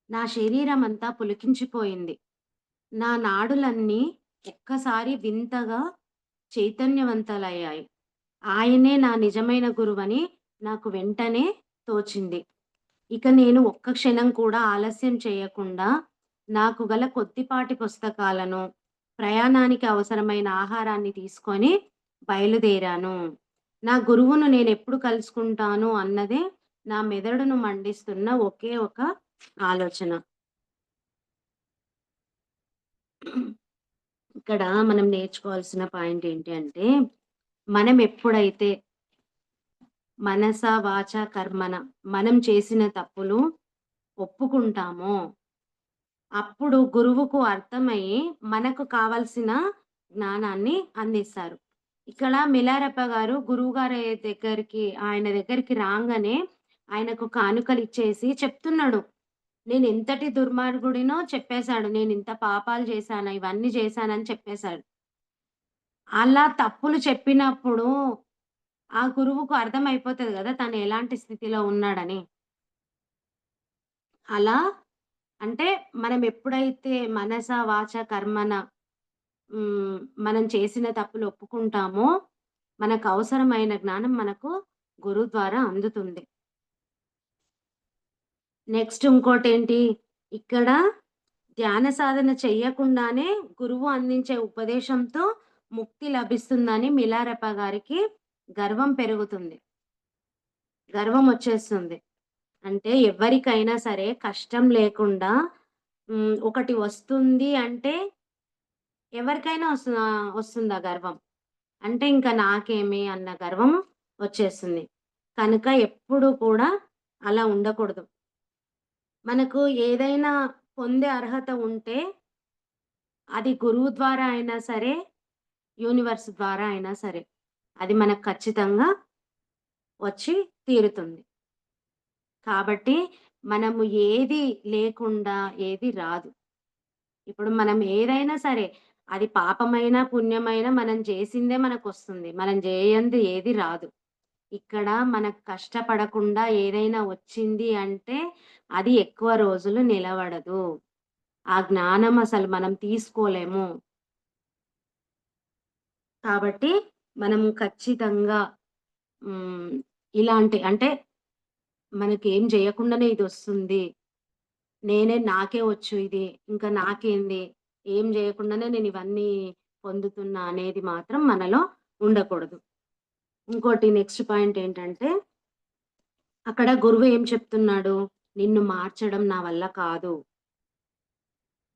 నా శరీరమంతా పులకించిపోయింది. నా నాడులన్నీ ఒక్కసారి వింతగా చైతన్యవంతలయ్యాయి. ఆయనే నా నిజమైన గురువని నాకు వెంటనే తోచింది. ఇక నేను ఒక్క క్షణం కూడా ఆలస్యం చేయకుండా నాకు గల కొద్దిపాటి పుస్తకాలను, ప్రయాణానికి అవసరమైన ఆహారాన్ని తీసుకొని బయలుదేరాను. నా గురువును నేనెప్పుడు కలుసుకుంటాను అన్నదే నా మెదడును మండిస్తున్న ఒకే ఒక ఆలోచన. ఇక్కడ మనం నేర్చుకోవాల్సిన పాయింట్ ఏంటి అంటే, మనం ఎప్పుడైతే మనస, వాచ, కర్మన మనం చేసిన తప్పులు ఒప్పుకుంటామో అప్పుడు గురువుకు అర్థమయ్యి, మనకు కావాల్సిన జ్ఞానాన్ని అందిస్తారు. ఇక్కడ మిలారప్ప గారు గురువుగారి ఆయన దగ్గరికి రాంగానే ఆయనకు కానుకలిచ్చేసి చెప్తున్నాడు. నేనెంతటి దుర్మార్గుడినో చెప్పేసాడు. నేనింత పాపాలు చేశాను, ఇవన్నీ చేశానని చెప్పేసాడు. అలా తప్పులు చెప్పినప్పుడు ఆ గురువుకు అర్థమైపోతది గదా! తను ఎలాంటి స్థితిలో ఉన్నాడని. అలా అంటే మనం ఎప్పుడైతే మనస, వాచ, కర్మన హ్మ్. మనం చేసిన తప్పులు ఒప్పుకుంటామో, మనకవసరమైన జ్ఞానం మనకు గురువు ద్వారా అందుతుంది. నెక్స్ట్ ఇంకోటేంటి, ఇక్కడ ధ్యాన సాధన చెయ్యకుండానే గురువు అందించే ఉపదేశంతో ముక్తి లభిస్తుందని మిలారెప్ప గారికి గర్వం పెరుగుతుంది. గర్వమొచ్చేస్తుంది. అంటే ఎవ్వరికైనా సరే కష్టం లేకుండా ఒకటి వస్తుంది అంటే ఎవరికైనా వస్తుందా గర్వం. అంటే ఇంక నాకేమి అన్న గర్వం వచ్చేస్తుంది. కనుక ఎప్పుడు కూడా అలా ఉండకూడదు. మనకు ఏదైనా పొందే అర్హత ఉంటే అది గురువు ద్వారా అయినా సరే, యూనివర్స్ ద్వారా అయినా సరే, అది మనకు ఖచ్చితంగా వచ్చి తీరుతుంది. కాబట్టి మనము ఏది లేకుండా ఏది రాదు. ఇప్పుడు మనం ఏదైనా సరే, అది పాపమైనా, పుణ్యమైనా మనం చేసిందే మనకొస్తుంది. మనం జేయంది ఏది రాదు. ఇక్కడ మనకు కష్టపడకుండా ఏదైనా వచ్చింది అంటే, అది ఎక్కువ రోజులు నిలబడదు. ఆ జ్ఞానం అసలు మనం తీసుకోలేము. కాబట్టి మనం ఖచ్చితంగా హ్మ్. ఇలాంటి అంటే మనకేం జేయకుండానే ఇదొస్తుంది. నాకే వచ్చు ఇది. ఇంకా నాకేంది? ఏం జేయకుండానే నేనివన్నీ పొందుతున్నా అనేది మాత్రం మనలో ఉండకూడదు. ఇంకోటి నెక్స్ట్ పాయింట్ ఏంటంటే, అక్కడ గురువు ఏం చెప్తున్నాడు? నిన్ను మార్చడం నా వల్ల కాదు.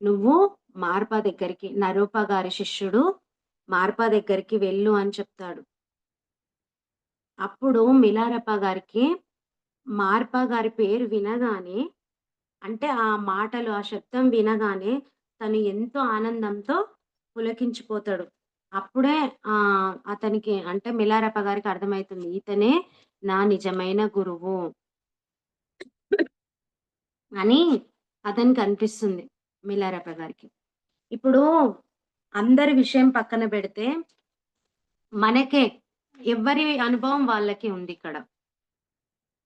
నువ్వు మార్పా దగ్గరికి నరూప గారి శిష్యుడు మార్పా దగ్గరికి వెళ్ళు అని చెప్తాడు. అప్పుడు మిలారెప్ప గారికి మార్పా గారి పేరు వినగానే అంటే ఆ మాటలు, ఆ శబ్దం వినగానే తను ఎంతో ఆనందంతో పులకించిపోతాడు. అప్పుడే అతనికి అంటే మిలారెప్ప గారికి అర్థమైతుంది. ఇతనే నా నిజమైన గురువు అని అతనికనిపిస్తుంది మిలారెప్ప గారికి. ఇప్పుడు అందరి విషయం పక్కన పెడితే మనకే ఎవ్వరి అనుభవం వాళ్ళకి ఉందిక్కడ.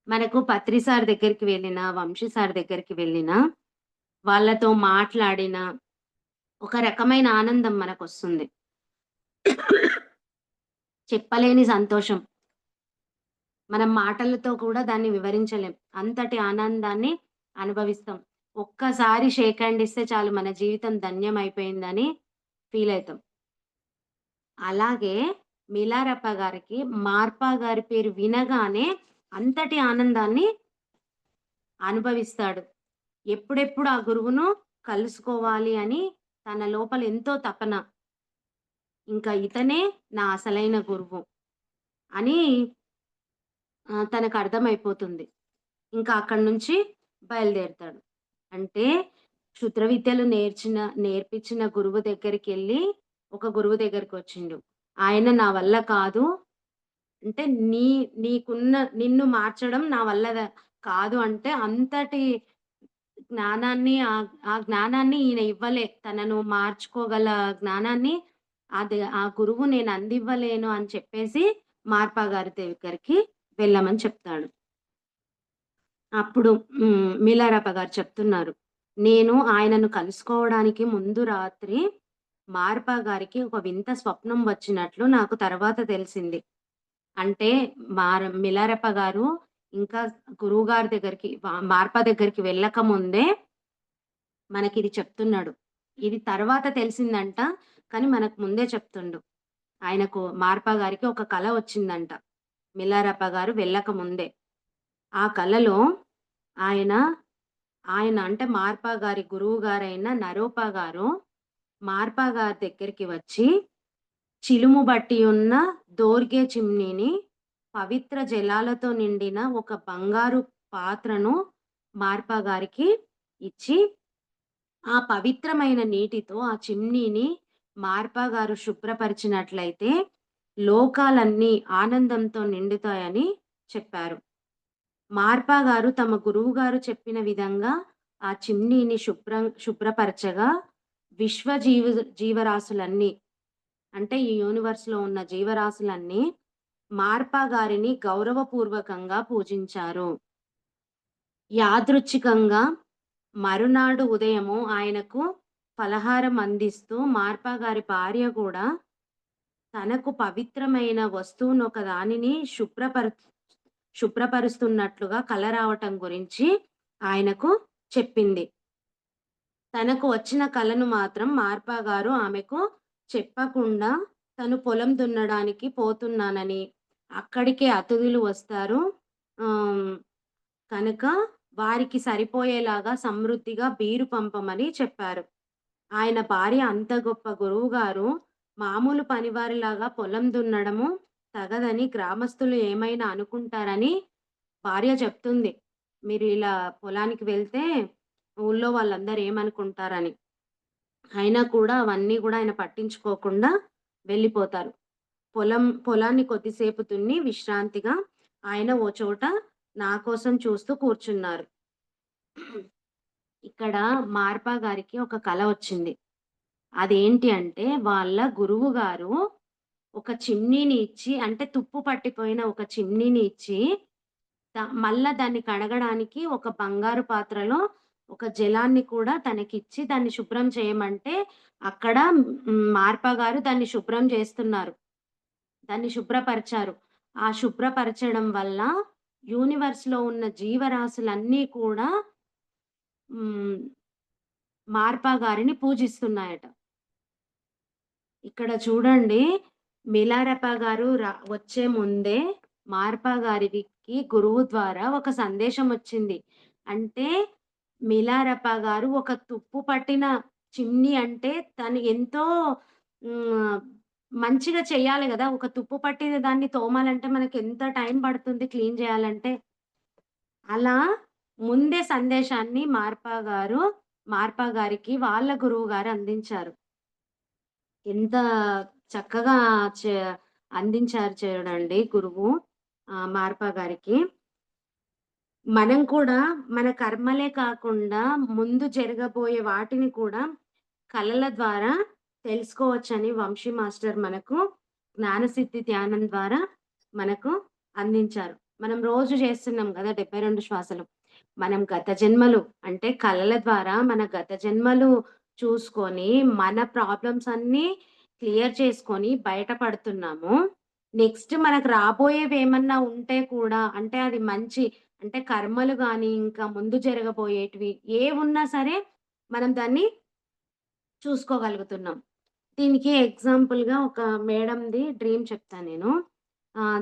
మనకు పత్రి సార్ దగ్గరికి వెళ్ళినా, వంశీ సార్ దగ్గరికి వెళ్ళినా, వాళ్ళతో మాట్లాడినా ఒక రకమైన ఆనందం మనకొస్తుంది. చెప్పలేని సంతోషం. మనం మాటలతో కూడా దాన్ని వివరించలేం. అంతటి ఆనందాన్ని అనుభవిస్తాం. ఒక్కసారి షేక్ హ్యాండ్ ఇస్తే చాలు మన జీవితం ధన్యమైపోయిందని ఫీలయితాం. అలాగే మిలారెప్ప గారికి మార్పా గారి పేరు వినగానే అంతటి ఆనందాన్ని అనుభవిస్తాడు. ఎప్పుడెప్పుడు ఆ గురువును కలుసుకోవాలి అని తన లోపల ఎంతో తపన. ఇంకా ఇతనే నా అసలైన గురువు అని తనకర్థమైపోతుంది. ఇంకా అక్కడి నుంచి బయలుదేరుతాడు. అంటే క్షుద్ర విద్యలు నేర్పించిన గురువు దగ్గరికెళ్ళి ఒక గురువు దగ్గరికొచ్చిండు. ఆయన నా వల్ల కాదు. అంటే నీ నీకున్న నిన్ను మార్చడం నా వల్ల కాదు అంటే అంతటి జ్ఞానాన్ని ఆ జ్ఞానాన్ని ఈయన ఇవ్వలే. తనను మార్చుకోగల జ్ఞానాన్ని ఆ గురువు నేను అందివ్వలేను అని చెప్పేసి మార్పా గారి దగ్గరికి వెళ్ళమని చెప్తాడు. అప్పుడు మీలారప్ప గారు చెప్తున్నారు. నేను ఆయనను కలుసుకోవడానికి ముందు రాత్రి మార్పా గారికి ఒక వింత స్వప్నం వచ్చినట్లు నాకు తర్వాత తెలిసింది. అంటే మిలారెప్ప గారు ఇంకా గురువుగారి దగ్గరికి మార్పా దగ్గరికి వెళ్ళక ముందే మనకిది చెప్తున్నాడు. ఇది తర్వాత తెలిసిందంట. కానీ మనకు ముందే చెప్తుండు. ఆయనకు మార్పా గారికి ఒక కల వచ్చిందంట. మిలారెప్ప గారు వెళ్ళక ముందే. ఆ కలలో ఆయన, ఆయన అంటే మార్పా గారి గురువుగారైన నరోపా గారు మార్పా గారి దగ్గరికి వచ్చి చిలుము బట్టి ఉన్న దోర్గే చిమ్నీని పవిత్ర జలాలతో నిండిన ఒక బంగారు పాత్రను మార్పా గారికి ఇచ్చి, ఆ పవిత్రమైన నీటితో ఆ చిమ్నీని మార్పా గారు శుభ్రపరిచినట్లయితే లోకాలన్నీ ఆనందంతో నిండుతాయని చెప్పారు. మార్పా గారు తమ గురువుగారు చెప్పిన విధంగా ఆ చిమ్నీని శుభ్రపరచగా విశ్వ జీవరాశులన్నీ అంటే ఈ యూనివర్స్‌లో ఉన్న జీవరాశులన్నీ మార్పా గారిని గౌరవపూర్వకంగా పూజించారు. యాదృచ్ఛికంగా మరునాడు ఉదయము ఆయనకు ఫలహారం అందిస్తూ మార్పా గారి భార్య గూడా తనకు పవిత్రమైన వస్తువునొక దానిని శుభ్రపరుస్తున్నట్లుగా కల రావటం గురించి ఆయనకు చెప్పింది. తనకు వచ్చిన కలను మాత్రం మార్పా గారు ఆమెకు చెప్పకుండా తను పొలం దున్నడానికి పోతున్నానని, అక్కడికే అతిథులు వస్తారు. ఆహ్, కనుక వారికి సరిపోయేలాగా సమృద్ధిగా బీరు పంపమని చెప్పారు. ఆయన భార్య అంత గొప్ప గురువుగారు మామూలు పనివారిలాగా పొలం దున్నడము తగదని గ్రామస్తులు ఏమైనా అనుకుంటారని భార్య చెప్తుంది. మీరు ఇలా పొలానికి వెళ్తే ఊళ్ళో వాళ్ళందరూ ఏమనుకుంటారని. అయినా కూడా అవన్నీ గూడా ఆయన పట్టించుకోకుండా వెళ్ళిపోతారు. పొలాన్ని కొద్దిసేపు దున్ని విశ్రాంతిగా ఆయన ఓ చోట నా కోసం చూస్తూ కూర్చున్నారు. ఇక్కడ మార్పా గారికి ఒక కల వచ్చింది. అదేంటి అంటే వాళ్ళ గురువుగారు ఒక చిమ్నీని ఇచ్చి అంటే తుప్పు పట్టిపోయిన ఒక చిమ్నీని ఇచ్చి మళ్ళా దాన్ని కడగడానికి ఒక బంగారు పాత్రలో ఒక జలాన్ని కూడా తనకిచ్చి దాన్ని శుభ్రం చేయమంటే అక్కడ మార్పా గారు దాన్ని శుభ్రం చేస్తున్నారు. దాన్ని శుభ్రపరిచారు. ఆ శుభ్రపరచడం వల్ల యూనివర్స్‌లో ఉన్న జీవరాశులన్నీ కూడా హ్మ్. మార్పా గారిని పూజిస్తున్నాయట. ఇక్కడ చూడండి మిలారెపా గారు వచ్చే ముందే మార్పా గారికి గురువు ద్వారా ఒక సందేశం వచ్చింది. అంటే మిలారెపా గారు ఒక తుప్పు పట్టిన చిమ్నీ అంటే తను ఎంతో హ్మ్. మంచిగా చేయాలి గదా! ఒక తుప్పు పట్టిన దాన్ని తోమాలంటే మనకెంత టైం పడుతుంది క్లీన్ జేయాలంటే. అలా ముందే సందేశాన్ని మార్పా గారికి వాళ్ళ గురువుగారు అందించారు. ఎంత చక్కగా చే అందించారు చూడండి గురువు మార్పా గారికి. మనం కూడా మన కర్మలే కాకుండా ముందు జరగబోయే వాటిని కూడా కళల ద్వారా తెలుసుకోవచ్చని వంశీ మాస్టర్ మనకు జ్ఞానసిద్ధి ధ్యానం ద్వారా మనకు అందించారు. మనం రోజు చేస్తున్నాం గదా! 72 శ్వాసలు. మనం గత జన్మలు అంటే కళల ద్వారా మన గత జన్మలు చూసుకొని, మన ప్రాబ్లమ్స్ అన్నీ క్లియర్ చేసుకొని బయటపడుతున్నాము. నెక్స్ట్ మనకు రాబోయేవేమన్నా ఉంటే కూడా అంటే అది మంచి అంటే కర్మలు గాని, ఇంకా ముందు జరగబోయేటివి ఏవున్నా సరే మనం దాన్ని చూసుకోగలుగుతున్నాం. దీనికి ఎగ్జాంపుల్‌గా ఒక మేడంది డ్రీమ్ చెప్తా నేను.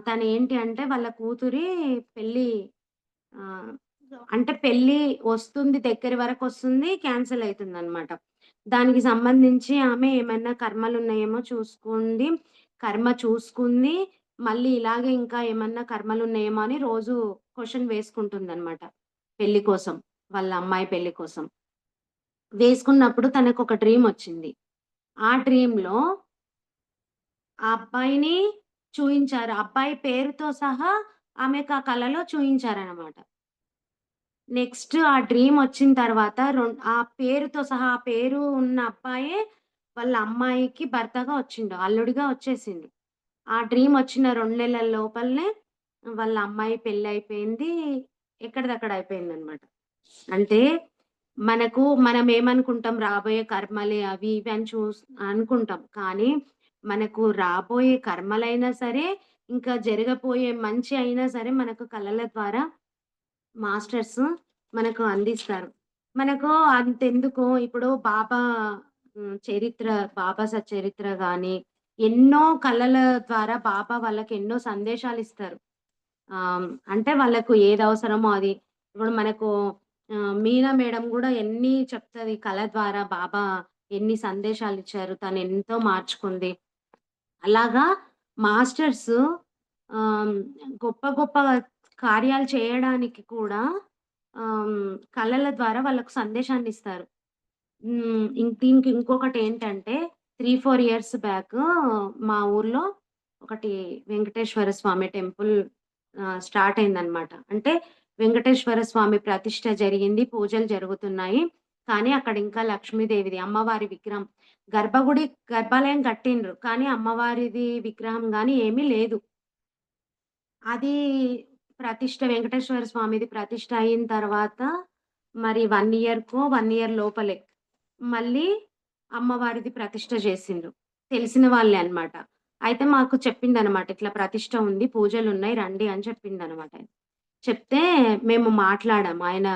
తనేంటి అంటే వాళ్ళ కూతురి పెళ్లి ఆహ్, అంటే పెళ్లి వస్తుంది దగ్గర వరకొస్తుంది. క్యాన్సెల్ అయితుందనమాట. దానికి సంబంధించి ఆమె ఏమన్నా కర్మలున్నాయేమో చూసుకోండి. కర్మ చూసుకుంది. మళ్ళీ ఇలాగే ఇంకా ఏమన్నా కర్మలున్నాయేమో అని రోజు క్వెషన్ వేసుకుంటుందనమాట. పెళ్లి కోసం. వాళ్ళ అమ్మాయి పెళ్లి కోసం. వేసుకున్నప్పుడు తనకొక డ్రీమొచ్చింది. ఆ డ్రీమ్‌లో ఆ అబ్బాయిని చూయించారు. అబ్బాయి పేరుతో సహా ఆమెకు ఆ కలలో చూయించారనమాట. నెక్స్ట్ ఆ డ్రీమొచ్చిన తర్వాత ఆ పేరుతో సహా ఆ పేరు ఉన్న అబ్బాయే వాళ్ళ అమ్మాయికి భర్తగా వచ్చిండు. అల్లుడిగా వచ్చేసిండు. ఆ డ్రీమొచ్చిన 2 నెలల లోపలనే వాళ్ళ అమ్మాయి పెళ్లయిపోయింది. ఎక్కడిదక్కడ అయిపోయిందనమాట. అంటే మనమేమనుకుంటాం రాబోయే కర్మలే అవి ఇవి అని అనుకుంటాం. కానీ మనకు రాబోయే కర్మలైనా సరే, ఇంకా జరగబోయే మంచి అయినా సరే మనకు కళల ద్వారా మాస్టర్స్ మనకు అందిస్తారు. మనకు అంతెందుకు ఇప్పుడు చరిత్ర బాబా సచ్చరిత్ర గాని, ఎన్నో కళల ద్వారా బాబా వాళ్ళకెన్నో సందేశాలిస్తారు. అంటే వాళ్ళకు ఏదవసరమో అది. ఇప్పుడు మనకు మీనా మేడం గూడా ఎన్ని చెప్తది కళ ద్వారా బాబా ఎన్ని సందేశాలిచ్చారు. తనెంతో మార్చుకుంది. అలాగా మాస్టర్సు ఆహ్, గొప్ప గొప్ప కార్యాలు చేయడానికి కూడా కళల ద్వారా వాళ్ళకు సందేశాన్నిస్తారు. దీనికి ఇంకొకటేంటంటే 3, 4 ఇయర్స్ బ్యాక్ మా ఊర్లో ఒకటి వెంకటేశ్వర స్వామి టెంపుల్ స్టార్ట్ అయిందనమాట. అంటే వెంకటేశ్వర స్వామి ప్రతిష్ఠ జరిగింది. పూజలు జరుగుతున్నాయి. కానీ అక్కడ ఇంకా లక్ష్మీదేవిది అమ్మవారి విగ్రహం గర్భాలయం కట్టిండ్రు. కానీ అమ్మవారిది విగ్రహం గాని ఏమీ లేదు. అది వెంకటేశ్వర స్వామిది ప్రతిష్ఠ అయిన తర్వాత మరి 1 ఇయర్‌కో, 1 ఇయర్ లోపలే మళ్ళీ అమ్మవారిది ప్రతిష్ఠ జేసిండ్రు. తెలిసిన వాళ్ళే అన్నమాట. అయితే మాకు చెప్పిందనమాట. ఇట్లా ప్రతిష్ఠ ఉంది, పూజలున్నాయి రండి అని చెప్పిందనమాట. చెప్తే మేము మాట్లాడాము. ఆయన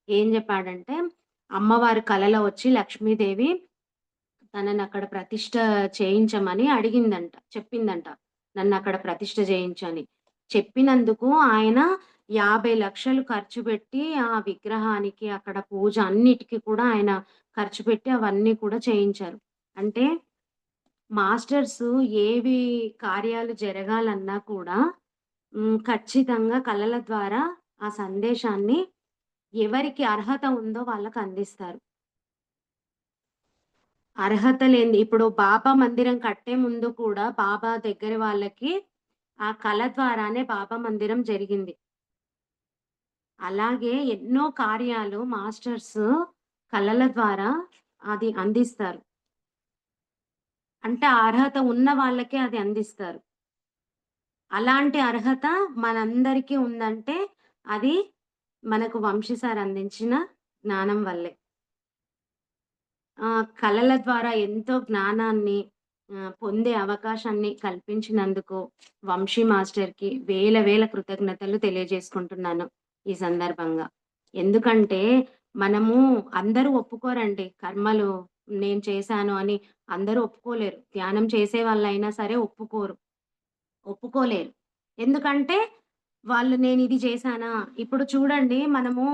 ఏం జెప్పాడంటే, అమ్మవారు కలలో వచ్చి లక్ష్మీదేవి తననక్కడ ప్రతిష్ఠ చేయించమని అడిగిందంట. చెప్పిందంట. నన్నక్కడ ప్రతిష్ఠ చేయించని. చెప్పినందుకు ఆయన 50,00,000 ఖర్చు పెట్టి ఆ విగ్రహానికి, అక్కడ పూజ అన్నిటికి కూడా ఆయన ఖర్చు పెట్టి అవన్నీ కూడా చేయించారు. అంటే మాస్టర్సు ఏవి కార్యాలు జరగాలన్నా కూడా ఖచ్చితంగా కళల ద్వారా ఆ సందేశాన్ని ఎవరికి అర్హత ఉందో వాళ్ళకందిస్తారు. అర్హత లేనిది ఇప్పుడు బాబా మందిరం కట్టే ముందు కూడా బాబా దగ్గర వాళ్ళకి ఆ కళ ద్వారానే బాబా మందిరం జరిగింది. అలాగే ఎన్నో కార్యాలు మాస్టర్స్ కళల ద్వారా అది అందిస్తారు. అంటే ఆ అర్హత ఉన్న వాళ్ళకే అది అందిస్తారు. అలాంటి అర్హత మనందరికీ ఉందంటే అది మనకు వంశీ సార్ అందించిన జ్ఞానం వల్లే. కళల ద్వారా ఎంతో జ్ఞానాన్ని పొందే అవకాశాన్ని కల్పించినందుకు వంశీ మాస్టర్‌కి వేల వేల కృతజ్ఞతలు తెలియజేసుకుంటున్నాను ఈ సందర్భంగా. ఎందుకంటే మనము అందరూ ఒప్పుకోరండి. కర్మలు నేను చేశాను అని అందరూ ఒప్పుకోలేరు. ధ్యానం చేసేవాళ్ళైనా సరే ఒప్పుకోలేరు. ఎందుకంటే వాళ్ళు నేనిది చేశానా ఇప్పుడు చూడండి మనము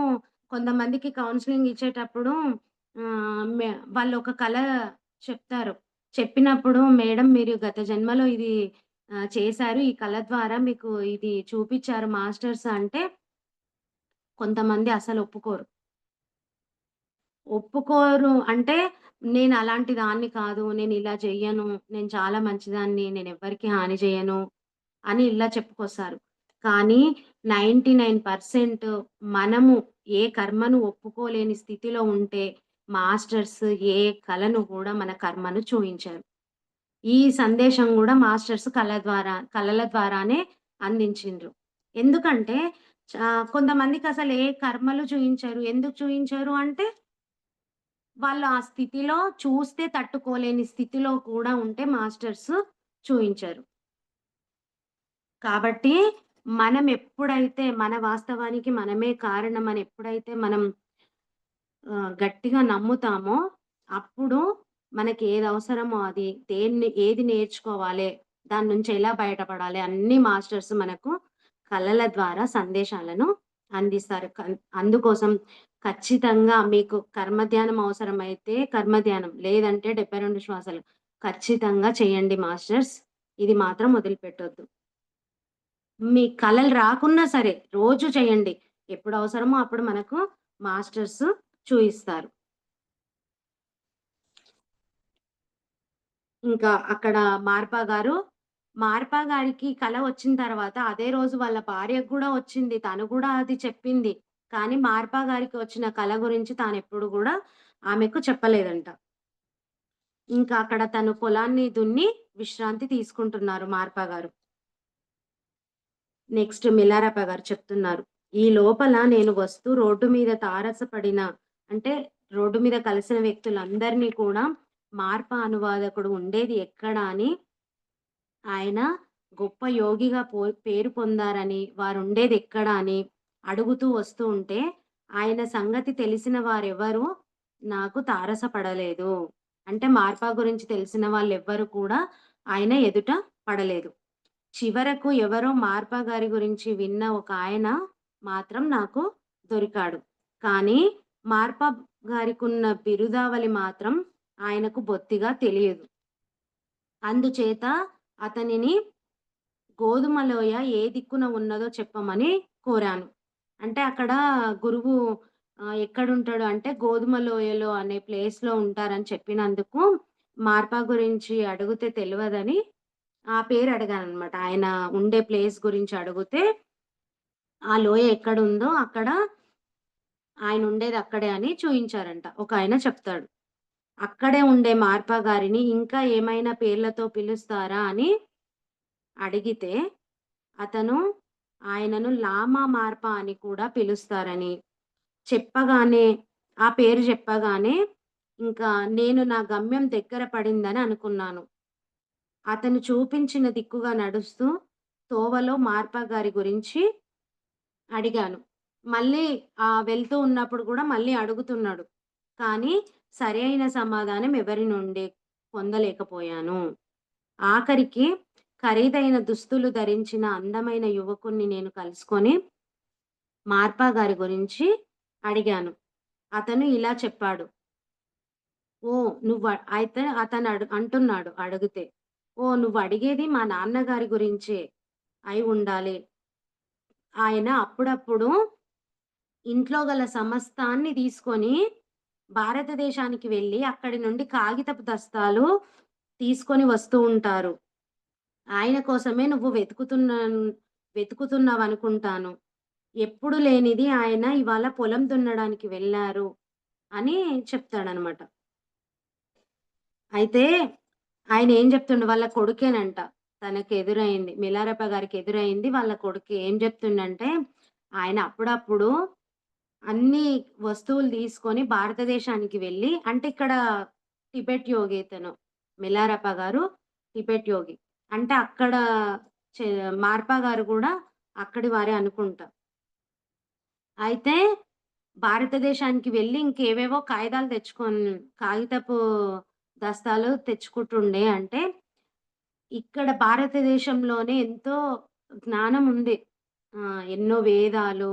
కొంతమందికి కౌన్సెలింగ్ ఇచ్చేటప్పుడు ఆహ్, మె వాళ్ళొక కల చెప్తారు. చెప్పినప్పుడు మేడం మీరు గత జన్మలో ఇది చేశారు. ఈ కళ ద్వారా మీకు ఇది చూపిచ్చారు మాస్టర్స్ అంటే కొంతమంది అసలు ఒప్పుకోరు. ఒప్పుకోరు అంటే నేనలాంటి దాన్ని కాదు. నేనిలా చెయ్యను. నేను చాలా మంచిదాన్ని. నేనెవ్వరికీ హాని జేయను. అని ఇలా చెప్పుకొస్తారు. కానీ 99% మనము ఏ కర్మను ఒప్పుకోలేని స్థితిలో ఉంటే మాస్టర్స్ ఏ కళను గూడా మన కర్మను చూయించారు. ఈ సందేశం గూడా మాస్టర్స్ కళల ద్వారానే అందించిండ్రు. ఎందుకంటే కొంతమందికసలు ఏ కర్మలు చూయించరు. ఎందుకు చూయించరు అంటే వాళ్ళు ఆ స్థితిలో చూస్తే తట్టుకోలేని స్థితిలో కూడా ఉంటే మాస్టర్స్ చూయించరు. కాబట్టి మనమెప్పుడైతే మన వాస్తవానికి మనమే కారణమని ఎప్పుడైతే మనం గట్టిగా నమ్ముతామో, అప్పుడు మనకేదవసరమో అది ఏది నేర్చుకోవాలే, దాని నుంచి ఎలా బయటపడాలి అన్నీ మాస్టర్స్ మనకు కళల ద్వారా సందేశాలను అందిస్తారు. అందుకోసం ఖచ్చితంగా మీకు కర్మధ్యానం అవసరమైతే కర్మధ్యానం, లేదంటే 72 శ్వాసలు ఖచ్చితంగా చేయండి మాస్టర్స్. ఇది మాత్రం వదిలిపెట్టొద్దు. మీ కలలు రాకున్నా సరే రోజు చేయండి. ఎప్పుడు అవసరమో అప్పుడు మనకు మాస్టర్స్ చూయిస్తారు. ఇంకా అక్కడ మార్పా గారికి కల వచ్చిన తర్వాత అదే రోజు వాళ్ళ భార్యకు గూడా వచ్చింది. తను గూడా అది చెప్పింది. కానీ మార్పా గారికి వచ్చిన కల గురించి తానెప్పుడు గూడా ఆమెకు చెప్పలేదంట. ఇంకా అక్కడ తను పొలాన్ని దున్ని విశ్రాంతి తీసుకుంటున్నారు మార్పా గారు. నెక్స్ట్ మిల్లారప్ప గారు చెప్తున్నారు. ఈ లోపల నేను వస్తూ రోడ్డు మీద తారసపడిన అంటే రోడ్డు మీద కలిసిన వ్యక్తులందరినీ కూడా మార్ప అనువాదకుడు ఉండేది ఎక్కడ అని ఆయన గొప్ప యోగిగా పేరు పొందారని, వారుండేదెక్కడ అని అడుగుతూ వస్తూ ఉంటే, ఆయన సంగతి తెలిసిన వారెవరు నాకు తారసపడలేదు. అంటే మార్పా గురించి తెలిసిన వాళ్ళెవ్వరు కూడా ఆయన ఎదుట పడలేదు. చివరకు ఎవరో మార్పా గారి గురించి విన్న ఒకాయన మాత్రం నాకు దొరికాడు. కానీ మార్పా గారికున్న బిరుదావళి మాత్రం ఆయనకు బొత్తిగా తెలియదు. అందుచేత అతనిని గోధుమ లోయ ఏ దిక్కున ఉన్నదో చెప్పమని కోరాను. అంటే అక్కడ గురువు ఎక్కడుంటాడు అంటే గోధుమ లోయలో అనే ప్లేస్‌లో ఉంటారని చెప్పినందుకు మార్పా గురించి అడుగుతే తెలవదని ఆ పేరు అడిగాననమాట. ఆయన ఉండే ప్లేస్ గురించి అడుగుతే, ఆ లోయ ఎక్కడుందో అక్కడ ఆయనుండేది అక్కడే అని చూయించారంట. ఒకాయన చెప్తాడు. అక్కడే ఉండే మార్పా గారిని ఇంకా ఏమైనా పేర్లతో పిలుస్తారా అని అడిగితే, అతను ఆయనను లామా మార్పా అని కూడా పిలుస్తారని, చెప్పగానే ఆ పేరు చెప్పగానే ఇంకా నేను నా గమ్యం దగ్గర పడిందని అనుకున్నాను. అతను చూపించిన దిక్కుగా నడుస్తూ తోవలో మార్పా గారి గురించి అడిగాను. మళ్ళీ వెళ్తూ ఉన్నప్పుడు గూడా మళ్ళీ అడుగుతున్నాడు. కానీ సరైన సమాధానం ఎవరి నుండి పొందలేకపోయాను. ఆఖరికి ఖరీదైన దుస్తులు ధరించిన అందమైన యువకుడిని నేను కలుసుకొని మార్పా గారి గురించి అడిగాను. అతను ఇలా చెప్పాడు. ఓహ్! అయితే అతను అంటున్నాడు అడిగితే, "ఓహ్! నువ్వడిగేది మా నాన్నగారి గురించే అయి ఉండాలి. ఆయన అప్పుడప్పుడు ఇంట్లో గల సమస్తాన్ని తీసుకొని భారతదేశానికి వెళ్లి అక్కడి నుండి కాగితపు దస్తాలు తీసుకొని వస్తూ ఉంటారు. ఆయన కోసమే నువ్వు వెతుకుతున్నావనుకుంటాను. ఎప్పుడు లేనిది ఆయన ఇవాళ పొలం దున్నడానికి వెళ్లారు" అని చెప్తాడనమాట. అయితే ఆయనేం జెప్తుండు వాళ్ళ కొడుకేనంట. తనకెదురైంది. మిలారెప్ప గారికెదురైంది వాళ్ళ కొడుకే. ఏం జెప్తుండంటే, ఆయన అప్పుడప్పుడు అన్ని వస్తువులు తీసుకొని భారతదేశానికి వెళ్లి అంటే ఇక్కడ టిబెట్ యోగి ఇతను. మిలారెప్ప గారు టిబెట్ యోగి. అంటే అక్కడ చె మార్పా గారు గూడా అక్కడి వారే అనుకుంటా. అయితే భారతదేశానికి వెళ్లి ఇంకేవేవో కాగితపు దస్తాలు తెచ్చుకుంటుండే. అంటే ఇక్కడ భారతదేశంలోనే ఎంతో జ్ఞానం ఉంది. ఎన్నో వేదాలు,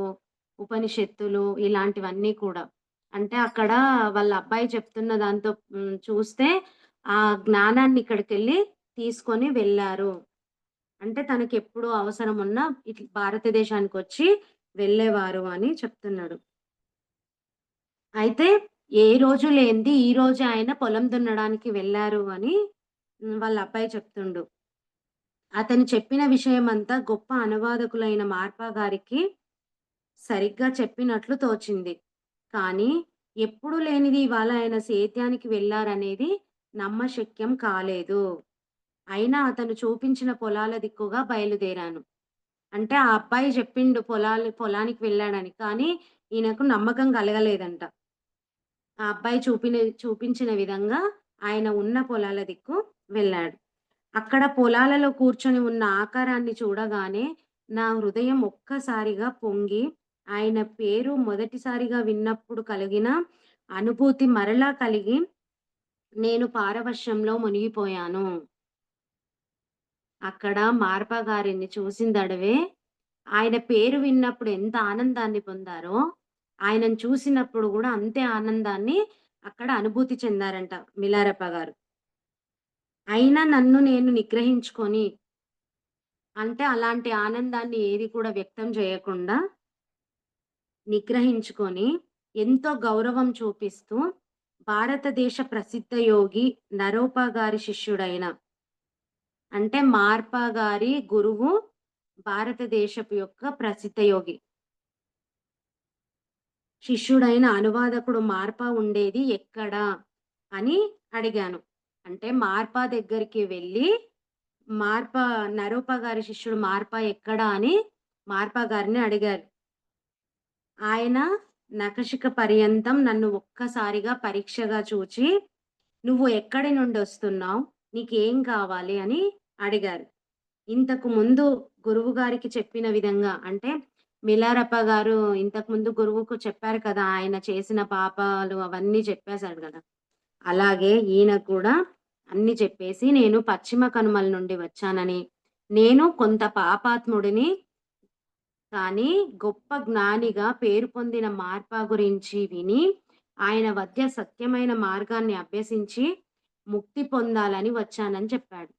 ఉపనిషత్తులు ఇలాంటివన్నీ కూడా. అంటే అక్కడ వాళ్ళ అబ్బాయి చెప్తున్న దాంతో చూస్తే ఆ జ్ఞానాన్ని ఇక్కడికెళ్ళి తీసుకొని వెళ్లారు. అంటే తనకెప్పుడు అవసరమున్నా భారతదేశానికొచ్చి వెళ్ళేవారు అని చెప్తున్నాడు. అయితే ఏ రోజు లేనిది ఈ రోజు ఆయన పొలం దున్నడానికి వెళ్లారు అని వాళ్ళ అబ్బాయి చెప్తుండు. అతను చెప్పిన విషయమంతా గొప్ప అనువాదకులైన మార్పా గారికి సరిగ్గా చెప్పినట్లు తోచింది. కానీ ఎప్పుడూ లేనిది ఇవాళ ఆయన సేద్యానికి వెళ్లారనేది నమ్మశక్యం కాలేదు. అయినా అతను చూపించిన పొలాల దిక్కుగా బయలుదేరాను. అంటే ఆ అబ్బాయి చెప్పిండు పొలానికి వెళ్ళాడని. కానీ ఈయనకు నమ్మకం కలగలేదంట. ఆ అబ్బాయి చూపించిన విధంగా ఆయన ఉన్న పొలాల దిక్కు వెళ్ళాడు. అక్కడ పొలాలలో కూర్చొని ఉన్న ఆకారాన్ని చూడగానే నా హృదయం ఒక్కసారిగా పొంగి, ఆయన పేరు మొదటిసారిగా విన్నప్పుడు కలిగిన అనుభూతి మరలా కలిగి, నేను పారవశ్యంలో మునిగిపోయాను. అక్కడ మార్పా గారిని చూసిందడవే ఆయన పేరు విన్నప్పుడు ఎంత ఆనందాన్ని పొందారో, ఆయనను చూసినప్పుడు గూడా అంతే ఆనందాన్ని అక్కడ అనుభూతి చెందారంట మిలారెప్ప గారు. అయినా నన్ను నేను నిగ్రహించుకొని అంటే అలాంటి ఆనందాన్ని ఏది కూడా వ్యక్తం చేయకుండా నిగ్రహించుకొని ఎంతో గౌరవం చూపిస్తూ భారతదేశ ప్రసిద్ధ యోగి నరోపా గారి శిష్యుడైన అంటే మార్పా గారి గురువు భారతదేశపు యొక్క ప్రసిద్ధ యోగి. శిష్యుడైన అనువాదకుడు మార్పా ఉండేది ఎక్కడ అని అడిగాను. అంటే మార్పా దగ్గరికి వెళ్లి మార్పా నరోపా గారి శిష్యుడు మార్పా ఎక్కడ అని మార్పా గారిని అడిగారు. ఆయన నఖశిఖ పర్యంతం నన్ను ఒక్కసారిగా పరీక్షగా చూచి, "నువ్వు ఎక్కడి నుండొస్తున్నావు? నీకేం కావాలి?" అని అడిగారు. ఇంతకు ముందు గురువుగారికి చెప్పిన విధంగా అంటే మిలారప్ప గారు ఇంతకుముందు గురువుకు చెప్పారు కదా! ఆయన చేసిన పాపాలు అవన్నీ చెప్పేసాడు గదా! అలాగే ఈయన కూడా అన్నీ చెప్పేసి నేను పశ్చిమ కనుమల నుండి వచ్చానని, నేను కొంత పాపాత్ముడిని కానీ గొప్ప జ్ఞానిగా పేరు పొందిన మార్పా గురించి విని, ఆయన వద్ద సత్యమైన మార్గాన్ని అభ్యసించి ముక్తి పొందాలని వచ్చానని చెప్పాడు.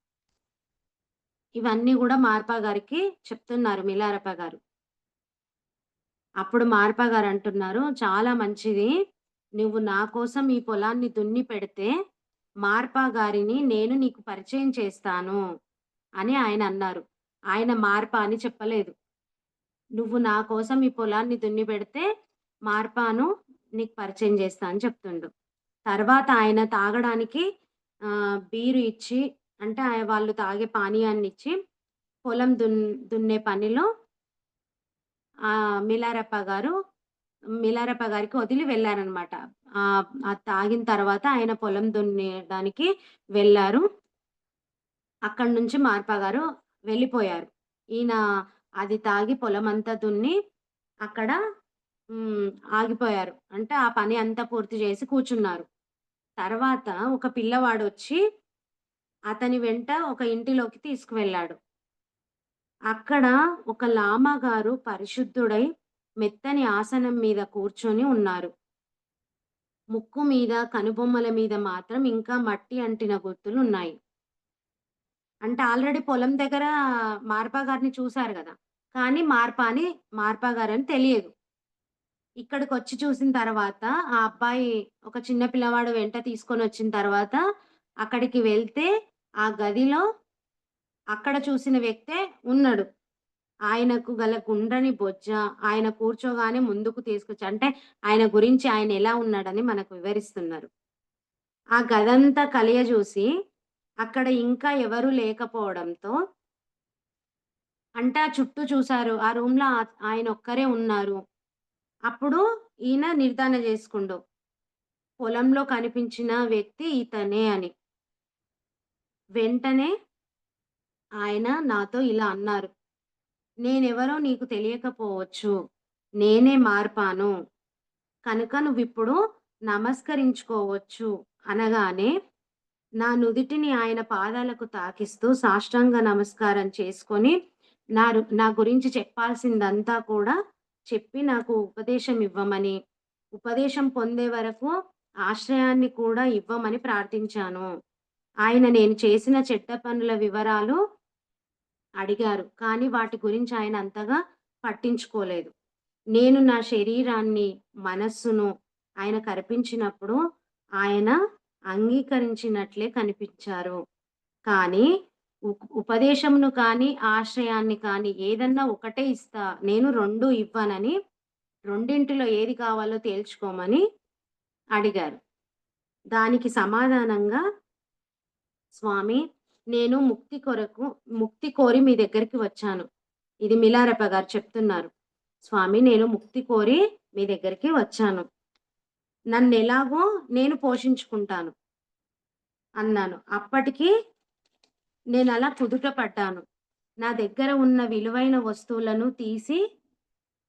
ఇవన్నీ గూడా మార్పా గారికి చెప్తున్నారు మిలారప్ప గారు. అప్పుడు మార్పా గారంటున్నారు, "చాలా మంచిది. నువ్వు నా కోసం ఈ పొలాన్ని దున్ని పెడితే, మార్పా గారిని నేను నీకు పరిచయం చేస్తాను" అని ఆయనన్నారు. ఆయన మార్పా అని చెప్పలేదు. "నువ్వు నా కోసం ఈ పొలాన్ని దున్ని పెడితే, మార్పాను నీకు పరిచయం చేస్తా" అని చెప్తుండు. తర్వాత ఆయన తాగడానికి బీరు ఇచ్చి అంటే వాళ్ళు తాగే పానీయాన్నిచ్చి పొలం దున్నే పనిలో మిలారెప్ప గారు మిలారెప్ప గారికి వదిలి వెళ్లారనమాట. అది తాగిన తర్వాత ఆయన పొలం దున్నేయడానికి వెళ్లారు. అక్కడి నుంచి మార్పా గారు వెళ్ళిపోయారు. ఈయన అది తాగి పొలమంతా దున్ని అక్కడ హ్మ్. ఆగిపోయారు. అంటే ఆ పని అంతా పూర్తి చేసి కూర్చున్నారు. తర్వాత ఒక పిల్లవాడొచ్చి అతని వెంట ఒక ఇంటిలోకి తీసుకువెళ్ళాడు. అక్కడ ఒక లామా గారు పరిశుద్ధుడై మెత్తని ఆసనం మీద కూర్చొని ఉన్నారు. ముక్కు మీద, కనుబొమ్మల మీద మాత్రం ఇంకా మట్టి అంటిన గుర్తులున్నాయి. అంటే ఆల్రెడీ పొలం దగ్గర మార్పా గారిని చూసారు గదా! కానీ మార్పా గారని తెలియదు. ఇక్కడికొచ్చి చూసిన తర్వాత ఆ అబ్బాయి ఒక చిన్న పిల్లవాడు వెంట తీసుకొనొచ్చిన తర్వాత అక్కడికి వెళ్తే ఆ గదిలో అక్కడ చూసిన వ్యక్తే ఉన్నడు. ఆయనకు గల గుండ్రని బొజ్జ, ఆయన కూర్చోగానే ముందుకు తీసుకొచ్చి అంటే ఆయన గురించి ఆయనెలా ఉన్నాడని మనకు వివరిస్తున్నారు. ఆ గదంతా కలియజూసి అక్కడ ఇంకా ఎవరు లేకపోవడంతో అంటే ఆ చుట్టూ చూసారు. ఆ రూమ్‌లో ఆయనొక్కరే ఉన్నారు. అప్పుడు ఈయన నిర్ధారణ జేసుకుండు. పొలంలో కనిపించిన వ్యక్తి ఇతనే అని. వెంటనే ఆయన నాతో ఇలా అన్నారు. "నేనెవరో నీకు తెలియకపోవచ్చు. నేనే మార్పాను. కనుక నువ్విప్పుడు నమస్కరించుకోవచ్చు" అనగానే నా నుదిటిని ఆయన పాదాలకు తాకిస్తూ సాష్టాంగ నమస్కారం చేసుకొని, నా గురించి చెప్పాల్సిందంతా కూడా చెప్పి నాకు ఉపదేశం ఇవ్వమని, ఉపదేశం పొందే వరకు ఆశ్రయాన్ని కూడా ఇవ్వమని ప్రార్థించాను. ఆయన నేను చేసిన చెడ్డ పనుల వివరాలు అడిగారు. కానీ వాటి గురించి ఆయన అంతగా పట్టించుకోలేదు. నేను నా శరీరాన్ని, మనస్సును ఆయనకర్పించినప్పుడు ఆయన అంగీకరించినట్లే కనిపించారు. కానీ ఉపదేశమును కానీ, ఆశ్రయాన్ని కానీ ఏదన్నా ఒకటే ఇస్తా. నేను 2 ఇవ్వనని, రెండింటిలో ఏది కావాలో తేల్చుకోమని అడిగారు. దానికి సమాధానంగా స్వామి నేను ముక్తి కోరి మీ దగ్గరికి వచ్చాను. ఇది మిలారెప్ప గారు చెప్తున్నారు. స్వామి నేను ముక్తి కోరి మీ దగ్గరికి వచ్చాను. నన్నెలాగో నేను పోషించుకుంటాను అన్నాను. అప్పటికి నేనలా కుదుట పడ్డాను. నా దగ్గర ఉన్న విలువైన వస్తువులను తీసి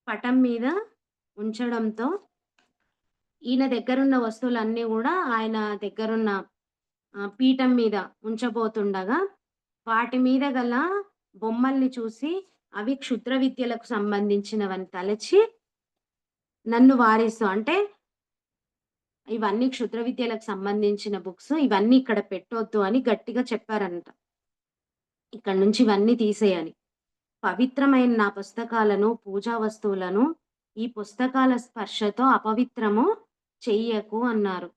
పటం మీద ఉంచడంతో ఈయన దగ్గరున్న వస్తువులన్నీ గూడా ఆయన దగ్గరున్న పీఠం మీద ఉంచబోతుండగా, వాటి మీద గల బొమ్మల్ని చూసి అవి క్షుద్ర విద్యలకు సంబంధించినవని తలచి నన్ను వారిస్తూ అంటే ఇవన్నీ క్షుద్ర విద్యలకు సంబంధించిన బుక్స్. ఇవన్నీ ఇక్కడ పెట్టొద్దు అని గట్టిగా చెప్పారంట. ఇక్కడి నుంచి ఇవన్నీ తీసేయని. పవిత్రమైన నా పుస్తకాలను, పూజా వస్తువులను ఈ పుస్తకాల స్పర్శతో అపవిత్రము చెయ్యకు అన్నారు.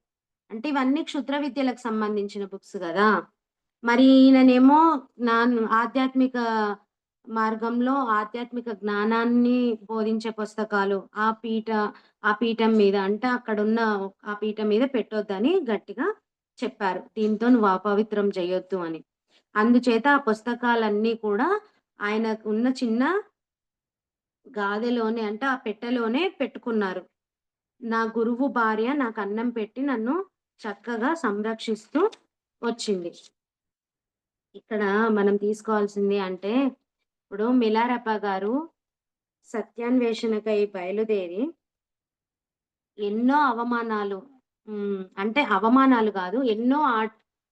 అంటే ఇవన్నీ క్షుద్ర విద్యలకు సంబంధించిన బుక్స్ గదా! మరి ఈయననేమో ఆధ్యాత్మిక మార్గంలో ఆధ్యాత్మిక జ్ఞానాన్ని బోధించే పుస్తకాలు ఆ పీఠం మీద అంటే అక్కడున్న ఆ పీఠం మీద పెట్టొద్దని గట్టిగా చెప్పారు. దీంతో నువ్వు అపవిత్రం చెయ్యొద్దు అని. అందుచేత ఆ పుస్తకాలన్నీ కూడా ఆయనకున్న చిన్న గాదెలోనే అంటే ఆ పెట్టెలోనే పెట్టుకున్నారు. నా గురువు భార్య నాకన్నం పెట్టి నన్ను చక్కగా సంరక్షిస్తూ వచ్చింది. ఇక్కడ మనం తీసుకోవాల్సింది అంటే, ఇప్పుడు మిలారెప్ప గారు సత్యాన్వేషణకై బయలుదేరి ఎన్నో అవమానాలు అంటే అవమానాలు గాదు. ఎన్నో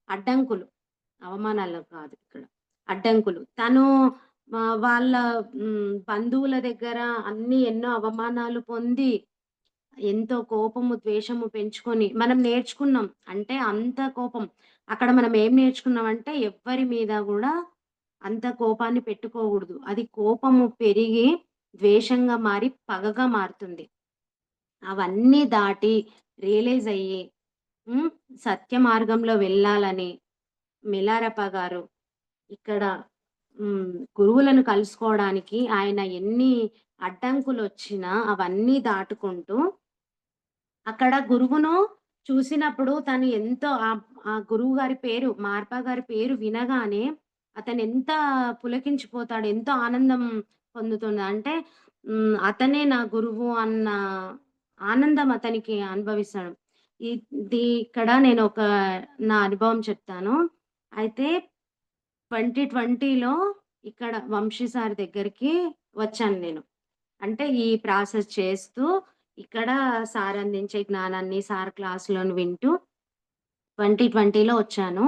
అడ్డంకులు. అవమానాలు కాదు ఇక్కడ. అడ్డంకులు. తను వాళ్ళ బంధువుల దగ్గర ఎన్నో అవమానాలు పొంది ఎంతో కోపము, ద్వేషము పెంచుకొని మనం నేర్చుకున్నాం. అంటే అంత కోపం. అక్కడ మనం ఏం నేర్చుకున్నామంటే ఎవ్వరి మీద గూడా అంత కోపాన్ని పెట్టుకోగూడదు. అది కోపము పెరిగి ద్వేషంగా మారి పగగా మారుతుంది. అవన్నీ దాటి రియలైజ్ అయ్యి హ్మ్. సత్య మార్గంలో వెళ్ళాలని మిలారెప్ప గారు ఇక్కడ గురువులను కలుసుకోవడానికి ఆయన ఎన్ని అడ్డంకులొచ్చినా అవన్నీ దాటుకుంటూ అక్కడ గురువును చూసినప్పుడు తను ఎంతో ఆ గురువు గారి పేరు, మార్పా గారి పేరు వినగానే అతనెంత పులకించిపోతాడు. ఎంతో ఆనందం పొందుతుంది. అంటే అతనే నా గురువు అన్న ఆనందం అతనికి అనుభవిస్తాడు. ఇక్కడ నేనొక నా అనుభవం చెప్తాను. అయితే 2020లో ఇక్కడ వంశీ సార్ దగ్గరికి వచ్చాను నేను. అంటే ఈ ప్రాసెస్ చేస్తూ ఇక్కడ సార్ అందించే జ్ఞానాన్ని, సార్ క్లాసులను వింటూ 2020లో వచ్చాను.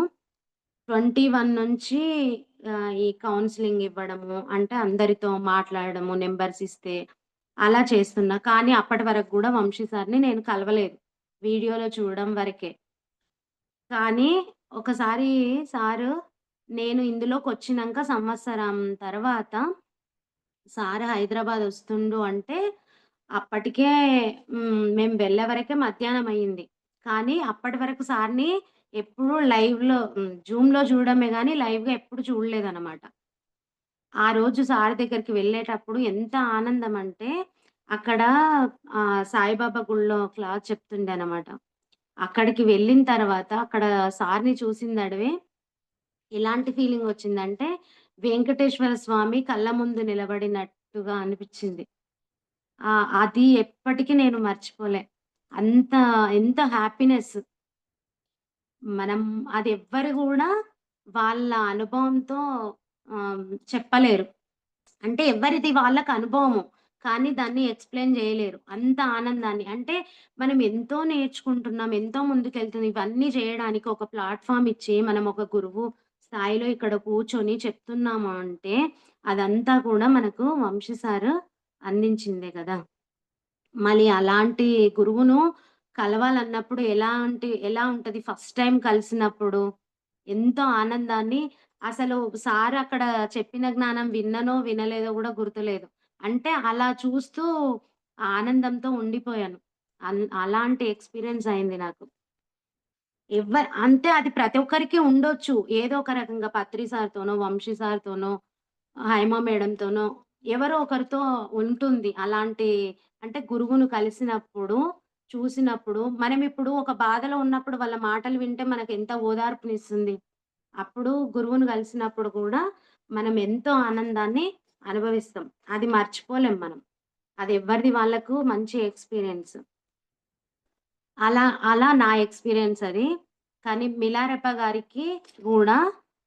21 నుంచి ఈ కౌన్సెలింగ్ ఇవ్వడము, అంటే అందరితో మాట్లాడడము, నంబర్స్ ఇస్తే అలా చేస్తున్నా. కానీ అప్పటి వరకు గూడా వంశీ సార్‌ని నేను కలవలేదు. వీడియోలో చూడడం వరకే. కానీ ఒకసారి సారు నేను ఇందులోకొచ్చినంక సంవత్సరం తర్వాత సార్ హైదరాబాద్ ఒస్తుండు అంటే అప్పటికే మేము వెళ్ళే వరకే మధ్యాహ్నం అయింది. కానీ అప్పటి వరకు సార్‌ని ఎప్పుడూ జూమ్‌లో చూడడమే గానీ లైవ్‌గా ఎప్పుడు చూడలేదనమాట. ఆ రోజు సార్ దగ్గరికి వెళ్ళేటప్పుడు ఎంత ఆనందమంటే అక్కడ సాయిబాబా గుడిలో క్లాస్ చెప్తుండేనమాట. అక్కడికి వెళ్ళిన తర్వాత అక్కడ సార్‌ని చూసిందడవే ఎలాంటి ఫీలింగొచ్చిందంటే, వెంకటేశ్వర స్వామి కళ్ళ ముందు నిలబడినట్టుగా అనిపిచ్చింది. అది ఎప్పటికి నేను మర్చిపోలే. అంత ఎంత హ్యాపీనెస్. మనం అది ఎవ్వరు గూడా వాళ్ళ అనుభవంతో చెప్పలేరు. అంటే ఎవరిది వాళ్ళకి అనుభవము. కానీ దాన్ని ఎక్స్‌ప్లెయిన్ జేయలేరు. అంత ఆనందాన్ని. అంటే మనం ఎంతో నేర్చుకుంటున్నాం. ఎంతో ముందుకెళ్తున్నాం. ఇవన్నీ జేయడానికి ఒక ప్లాట్‌ఫార్మ్ ఇచ్చి మనం ఒక గురువు స్థాయిలో ఇక్కడ కూర్చొని చెప్తున్నాము అంటే అదంతా కూడా మనకు వంశీ సారు అందించిందే గదా! మళ్ళీ అలాంటి గురువును కలవాలన్నప్పుడు ఎలా ఉంటది ఫస్ట్ టైమ్ కలిసినప్పుడు? ఎంతో ఆనందాన్ని అసలు సార్ అక్కడ చెప్పిన జ్ఞానం విన్ననో, వినలేదో గూడా గుర్తులేదు. అంటే అలా చూస్తూ ఆనందంతో ఉండిపోయాను. అలాంటి ఎక్స్‌పీరియన్స్ అయింది నాకు. అంటే అది ప్రతి ఒక్కరికి ఉండొచ్చు. ఏదో ఒక రకంగా పత్రి సార్‌తోనో, వంశీ సార్‌తోనో, హైమ మేడంతోనో ఎవరో ఒకరితో ఉంటుంది. అంటే గురువును కలిసినప్పుడు, చూసినప్పుడు మనమిప్పుడు ఒక బాధలో ఉన్నప్పుడు వాళ్ళ మాటలు వింటే మనకెంత ఓదార్పునిస్తుంది. అప్పుడు గురువుని కలిసినప్పుడు కూడా మనం ఎంతో ఆనందాన్ని అనుభవిస్తాం. అది మర్చిపోలేం మనం. అది ఎవ్వరిది వాళ్ళకు మంచి ఎక్స్‌పీరియన్స్. అలా అలా నా ఎక్స్‌పీరియన్స్ అది. కానీ మిలారెప్ప గారికి గూడా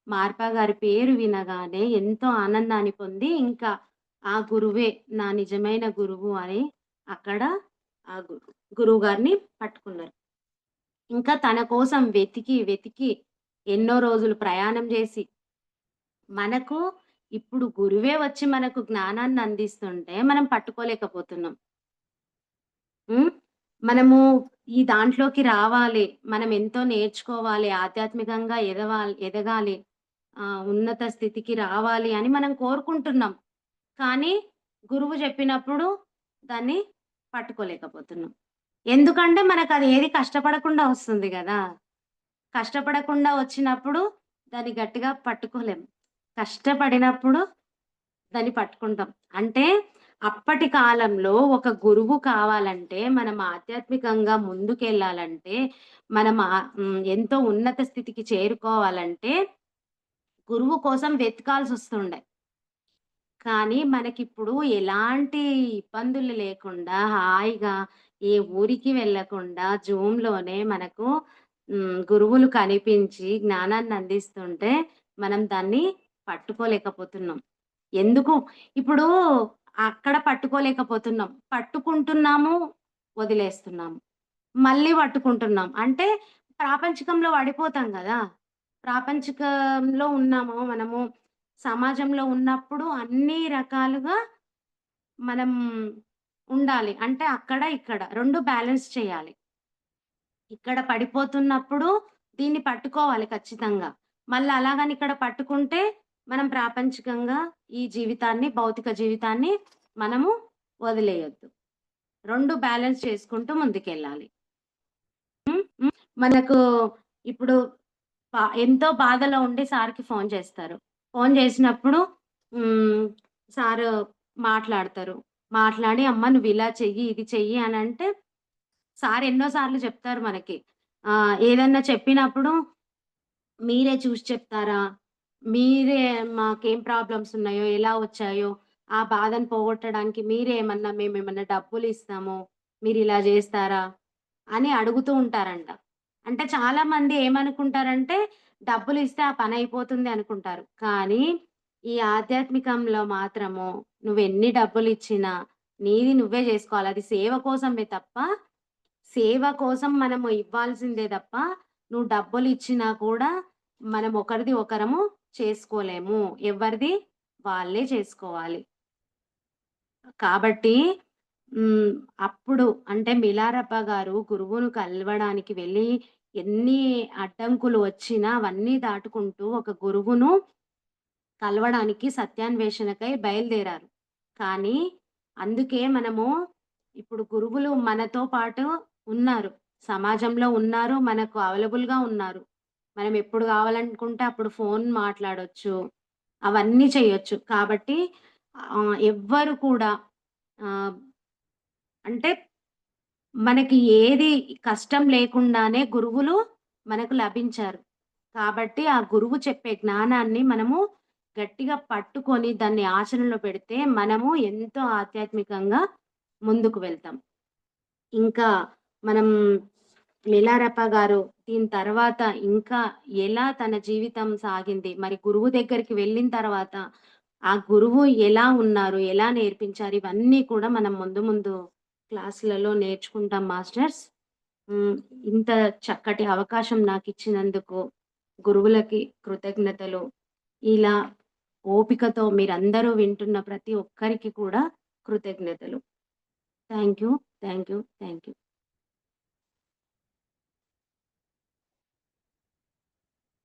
మార్ప గారి పేరు వినగానే ఎంతో ఆనందాన్ని పొంది, ఇంకా ఆ గురువే నా నిజమైన గురువు అని అక్కడ ఆ గురువు గారిని పట్టుకున్నారు. ఇంకా తన కోసం వెతికి ఎన్నో రోజులు ప్రయాణం జేసి, మనకు ఇప్పుడు గురువే వచ్చి మనకు జ్ఞానాన్ని అందిస్తుంటే మనం పట్టుకోలేకపోతున్నాం. హ్మ్. మనము ఈ దాంట్లోకి రావాలి. మనం ఎంతో నేర్చుకోవాలి. ఆధ్యాత్మికంగా ఎదగాలి. ఉన్నత స్థితికి రావాలి అని మనం కోరుకుంటున్నాం. కానీ గురువు చెప్పినప్పుడు దాన్ని పట్టుకోలేకపోతున్నాం. ఎందుకంటే మనకది ఏది కష్టపడకుండా వస్తుంది గదా! కష్టపడకుండా వచ్చినప్పుడు దాన్ని గట్టిగా పట్టుకోలేం. కష్టపడినప్పుడు దాన్ని పట్టుకుంటాం. అంటే అప్పటి కాలంలో ఒక గురువు కావాలంటే, మనం ఆధ్యాత్మికంగా ముందుకెళ్ళాలంటే, ఎంతో ఉన్నత స్థితికి చేరుకోవాలంటే, గురువు కోసం వెతకాల్సొస్తుండే. కానీ మనకిప్పుడు ఎలాంటి ఇబ్బందులు లేకుండా, హాయిగా ఏ ఊరికి వెళ్ళకుండా జూమ్‌లోనే మనకు గురువులు కనిపించి జ్ఞానాన్ని అందిస్తుంటే, మనం దాన్ని పట్టుకోలేకపోతున్నాం. ఎందుకు ఇప్పుడు అక్కడ పట్టుకోలేకపోతున్నాం. పట్టుకుంటున్నాము, వదిలేస్తున్నాము. మళ్ళీ పట్టుకుంటున్నాం. అంటే ప్రాపంచికంలో పడిపోతాం గదా! ప్రాపంచికంలో ఉన్నాము మనము. సమాజంలో ఉన్నప్పుడు అన్ని రకాలుగా మనం ఉండాలి. అంటే అక్కడ, ఇక్కడ 2 బ్యాలెన్స్ చేయాలి. ఇక్కడ పడిపోతున్నప్పుడు దీన్ని పట్టుకోవాలి ఖచ్చితంగా. మళ్ళా అలాగని ఇక్కడ పట్టుకుంటే మనం ప్రాపంచికంగా ఈ జీవితాన్ని, భౌతిక జీవితాన్ని మనము వదిలేయొద్దు. 2 బ్యాలెన్స్ చేసుకుంటూ ముందుకెళ్ళాలి. మనకు ఇప్పుడు ఎంతో బాధలో ఉండి సార్‌కి ఫోను చేస్తారు. ఫోను చేసినప్పుడు హ్మ్. సారు మాట్లాడతారు. మాట్లాడి, "అమ్మ నువ్విలా చెయ్యి, ఇది చెయ్యి" అనంటే సార్ ఎన్నో సార్లు చెప్తారు మనకి. ఏదన్నా చెప్పినప్పుడు మీరే చూసి చెప్తారా? మీరే మాకేం ప్రాబ్లమ్స్ ఉన్నాయో, ఎలా వచ్చాయో, ఆ బాధను పోగొట్టడానికి మేమేమన్నా డబ్బులిస్తాము. మీరిలా జేస్తారా? అని అడుగుతూ ఉంటారంట. అంటే చాలామంది ఏమనుకుంటారంటే, డబ్బులిస్తే ఆ పనయిపోతుంది అనుకుంటారు. కానీ, ఈ ఆధ్యాత్మికంలో మాత్రము నువ్వెన్ని డబ్బులిచ్చినా, నీది నువ్వే జేసుకోవాలి. అది సేవ కోసమే తప్ప, సేవ కోసం మనము ఇవ్వాల్సిందే తప్ప, నువ్వు డబ్బులిచ్చినా కూడా మనం ఒకరిది ఒకరము చేసుకోలేము. ఎవరిది వాళ్ళే చేసుకోవాలి. కాబట్టి హ్మ్. అప్పుడు అంటే మిలారప్ప గారు గురువును కలవడానికి వెళ్లి ఎన్ని అడ్డంకులు వచ్చినా అవన్నీ దాటుకుంటూ ఒక గురువును కలవడానికి సత్యాన్వేషణకై బయలుదేరారు. కానీ అందుకే మనము ఇప్పుడు గురువులు మనతో పాటు ఉన్నారు. సమాజంలో ఉన్నారు. మనకు అవైలబుల్‌గా ఉన్నారు. మనం ఎప్పుడు కావాలనుకుంటే అప్పుడు ఫోన్ మాట్లాడొచ్చు. అవన్నీ చేయొచ్చు. కాబట్టి ఎవ్వరు కూడా ఆహ్, అంటే మనకి ఏది కష్టం లేకుండానే గురువులు మనకు లభించారు. కాబట్టి ఆ గురువు చెప్పే జ్ఞానాన్ని మనము గట్టిగా పట్టుకొని దాన్ని ఆచరణలో పెడితే మనము ఎంతో ఆధ్యాత్మికంగా ముందుకు వెళ్తాం. ఇంకా మనం మిలారెప్ప గారు దీని తర్వాత ఇంకా ఎలా తన జీవితం సాగింది? మరి గురువు దగ్గరికి వెళ్ళిన తర్వాత ఆ గురువు ఎలా ఉన్నారు? ఎలా నేర్పించారు? ఇవన్నీ కూడా మనం ముందు ముందు క్లాసులలో నేర్చుకుంటాం మాస్టర్స్. హ్మ్. ఇంత చక్కటి అవకాశం నాకిచ్చినందుకు గురువులకి కృతజ్ఞతలు. ఇలా ఓపికతో మీరందరూ వింటున్న ప్రతి ఒక్కరికి కూడా కృతజ్ఞతలు. Thank you. Thank you. Thank you.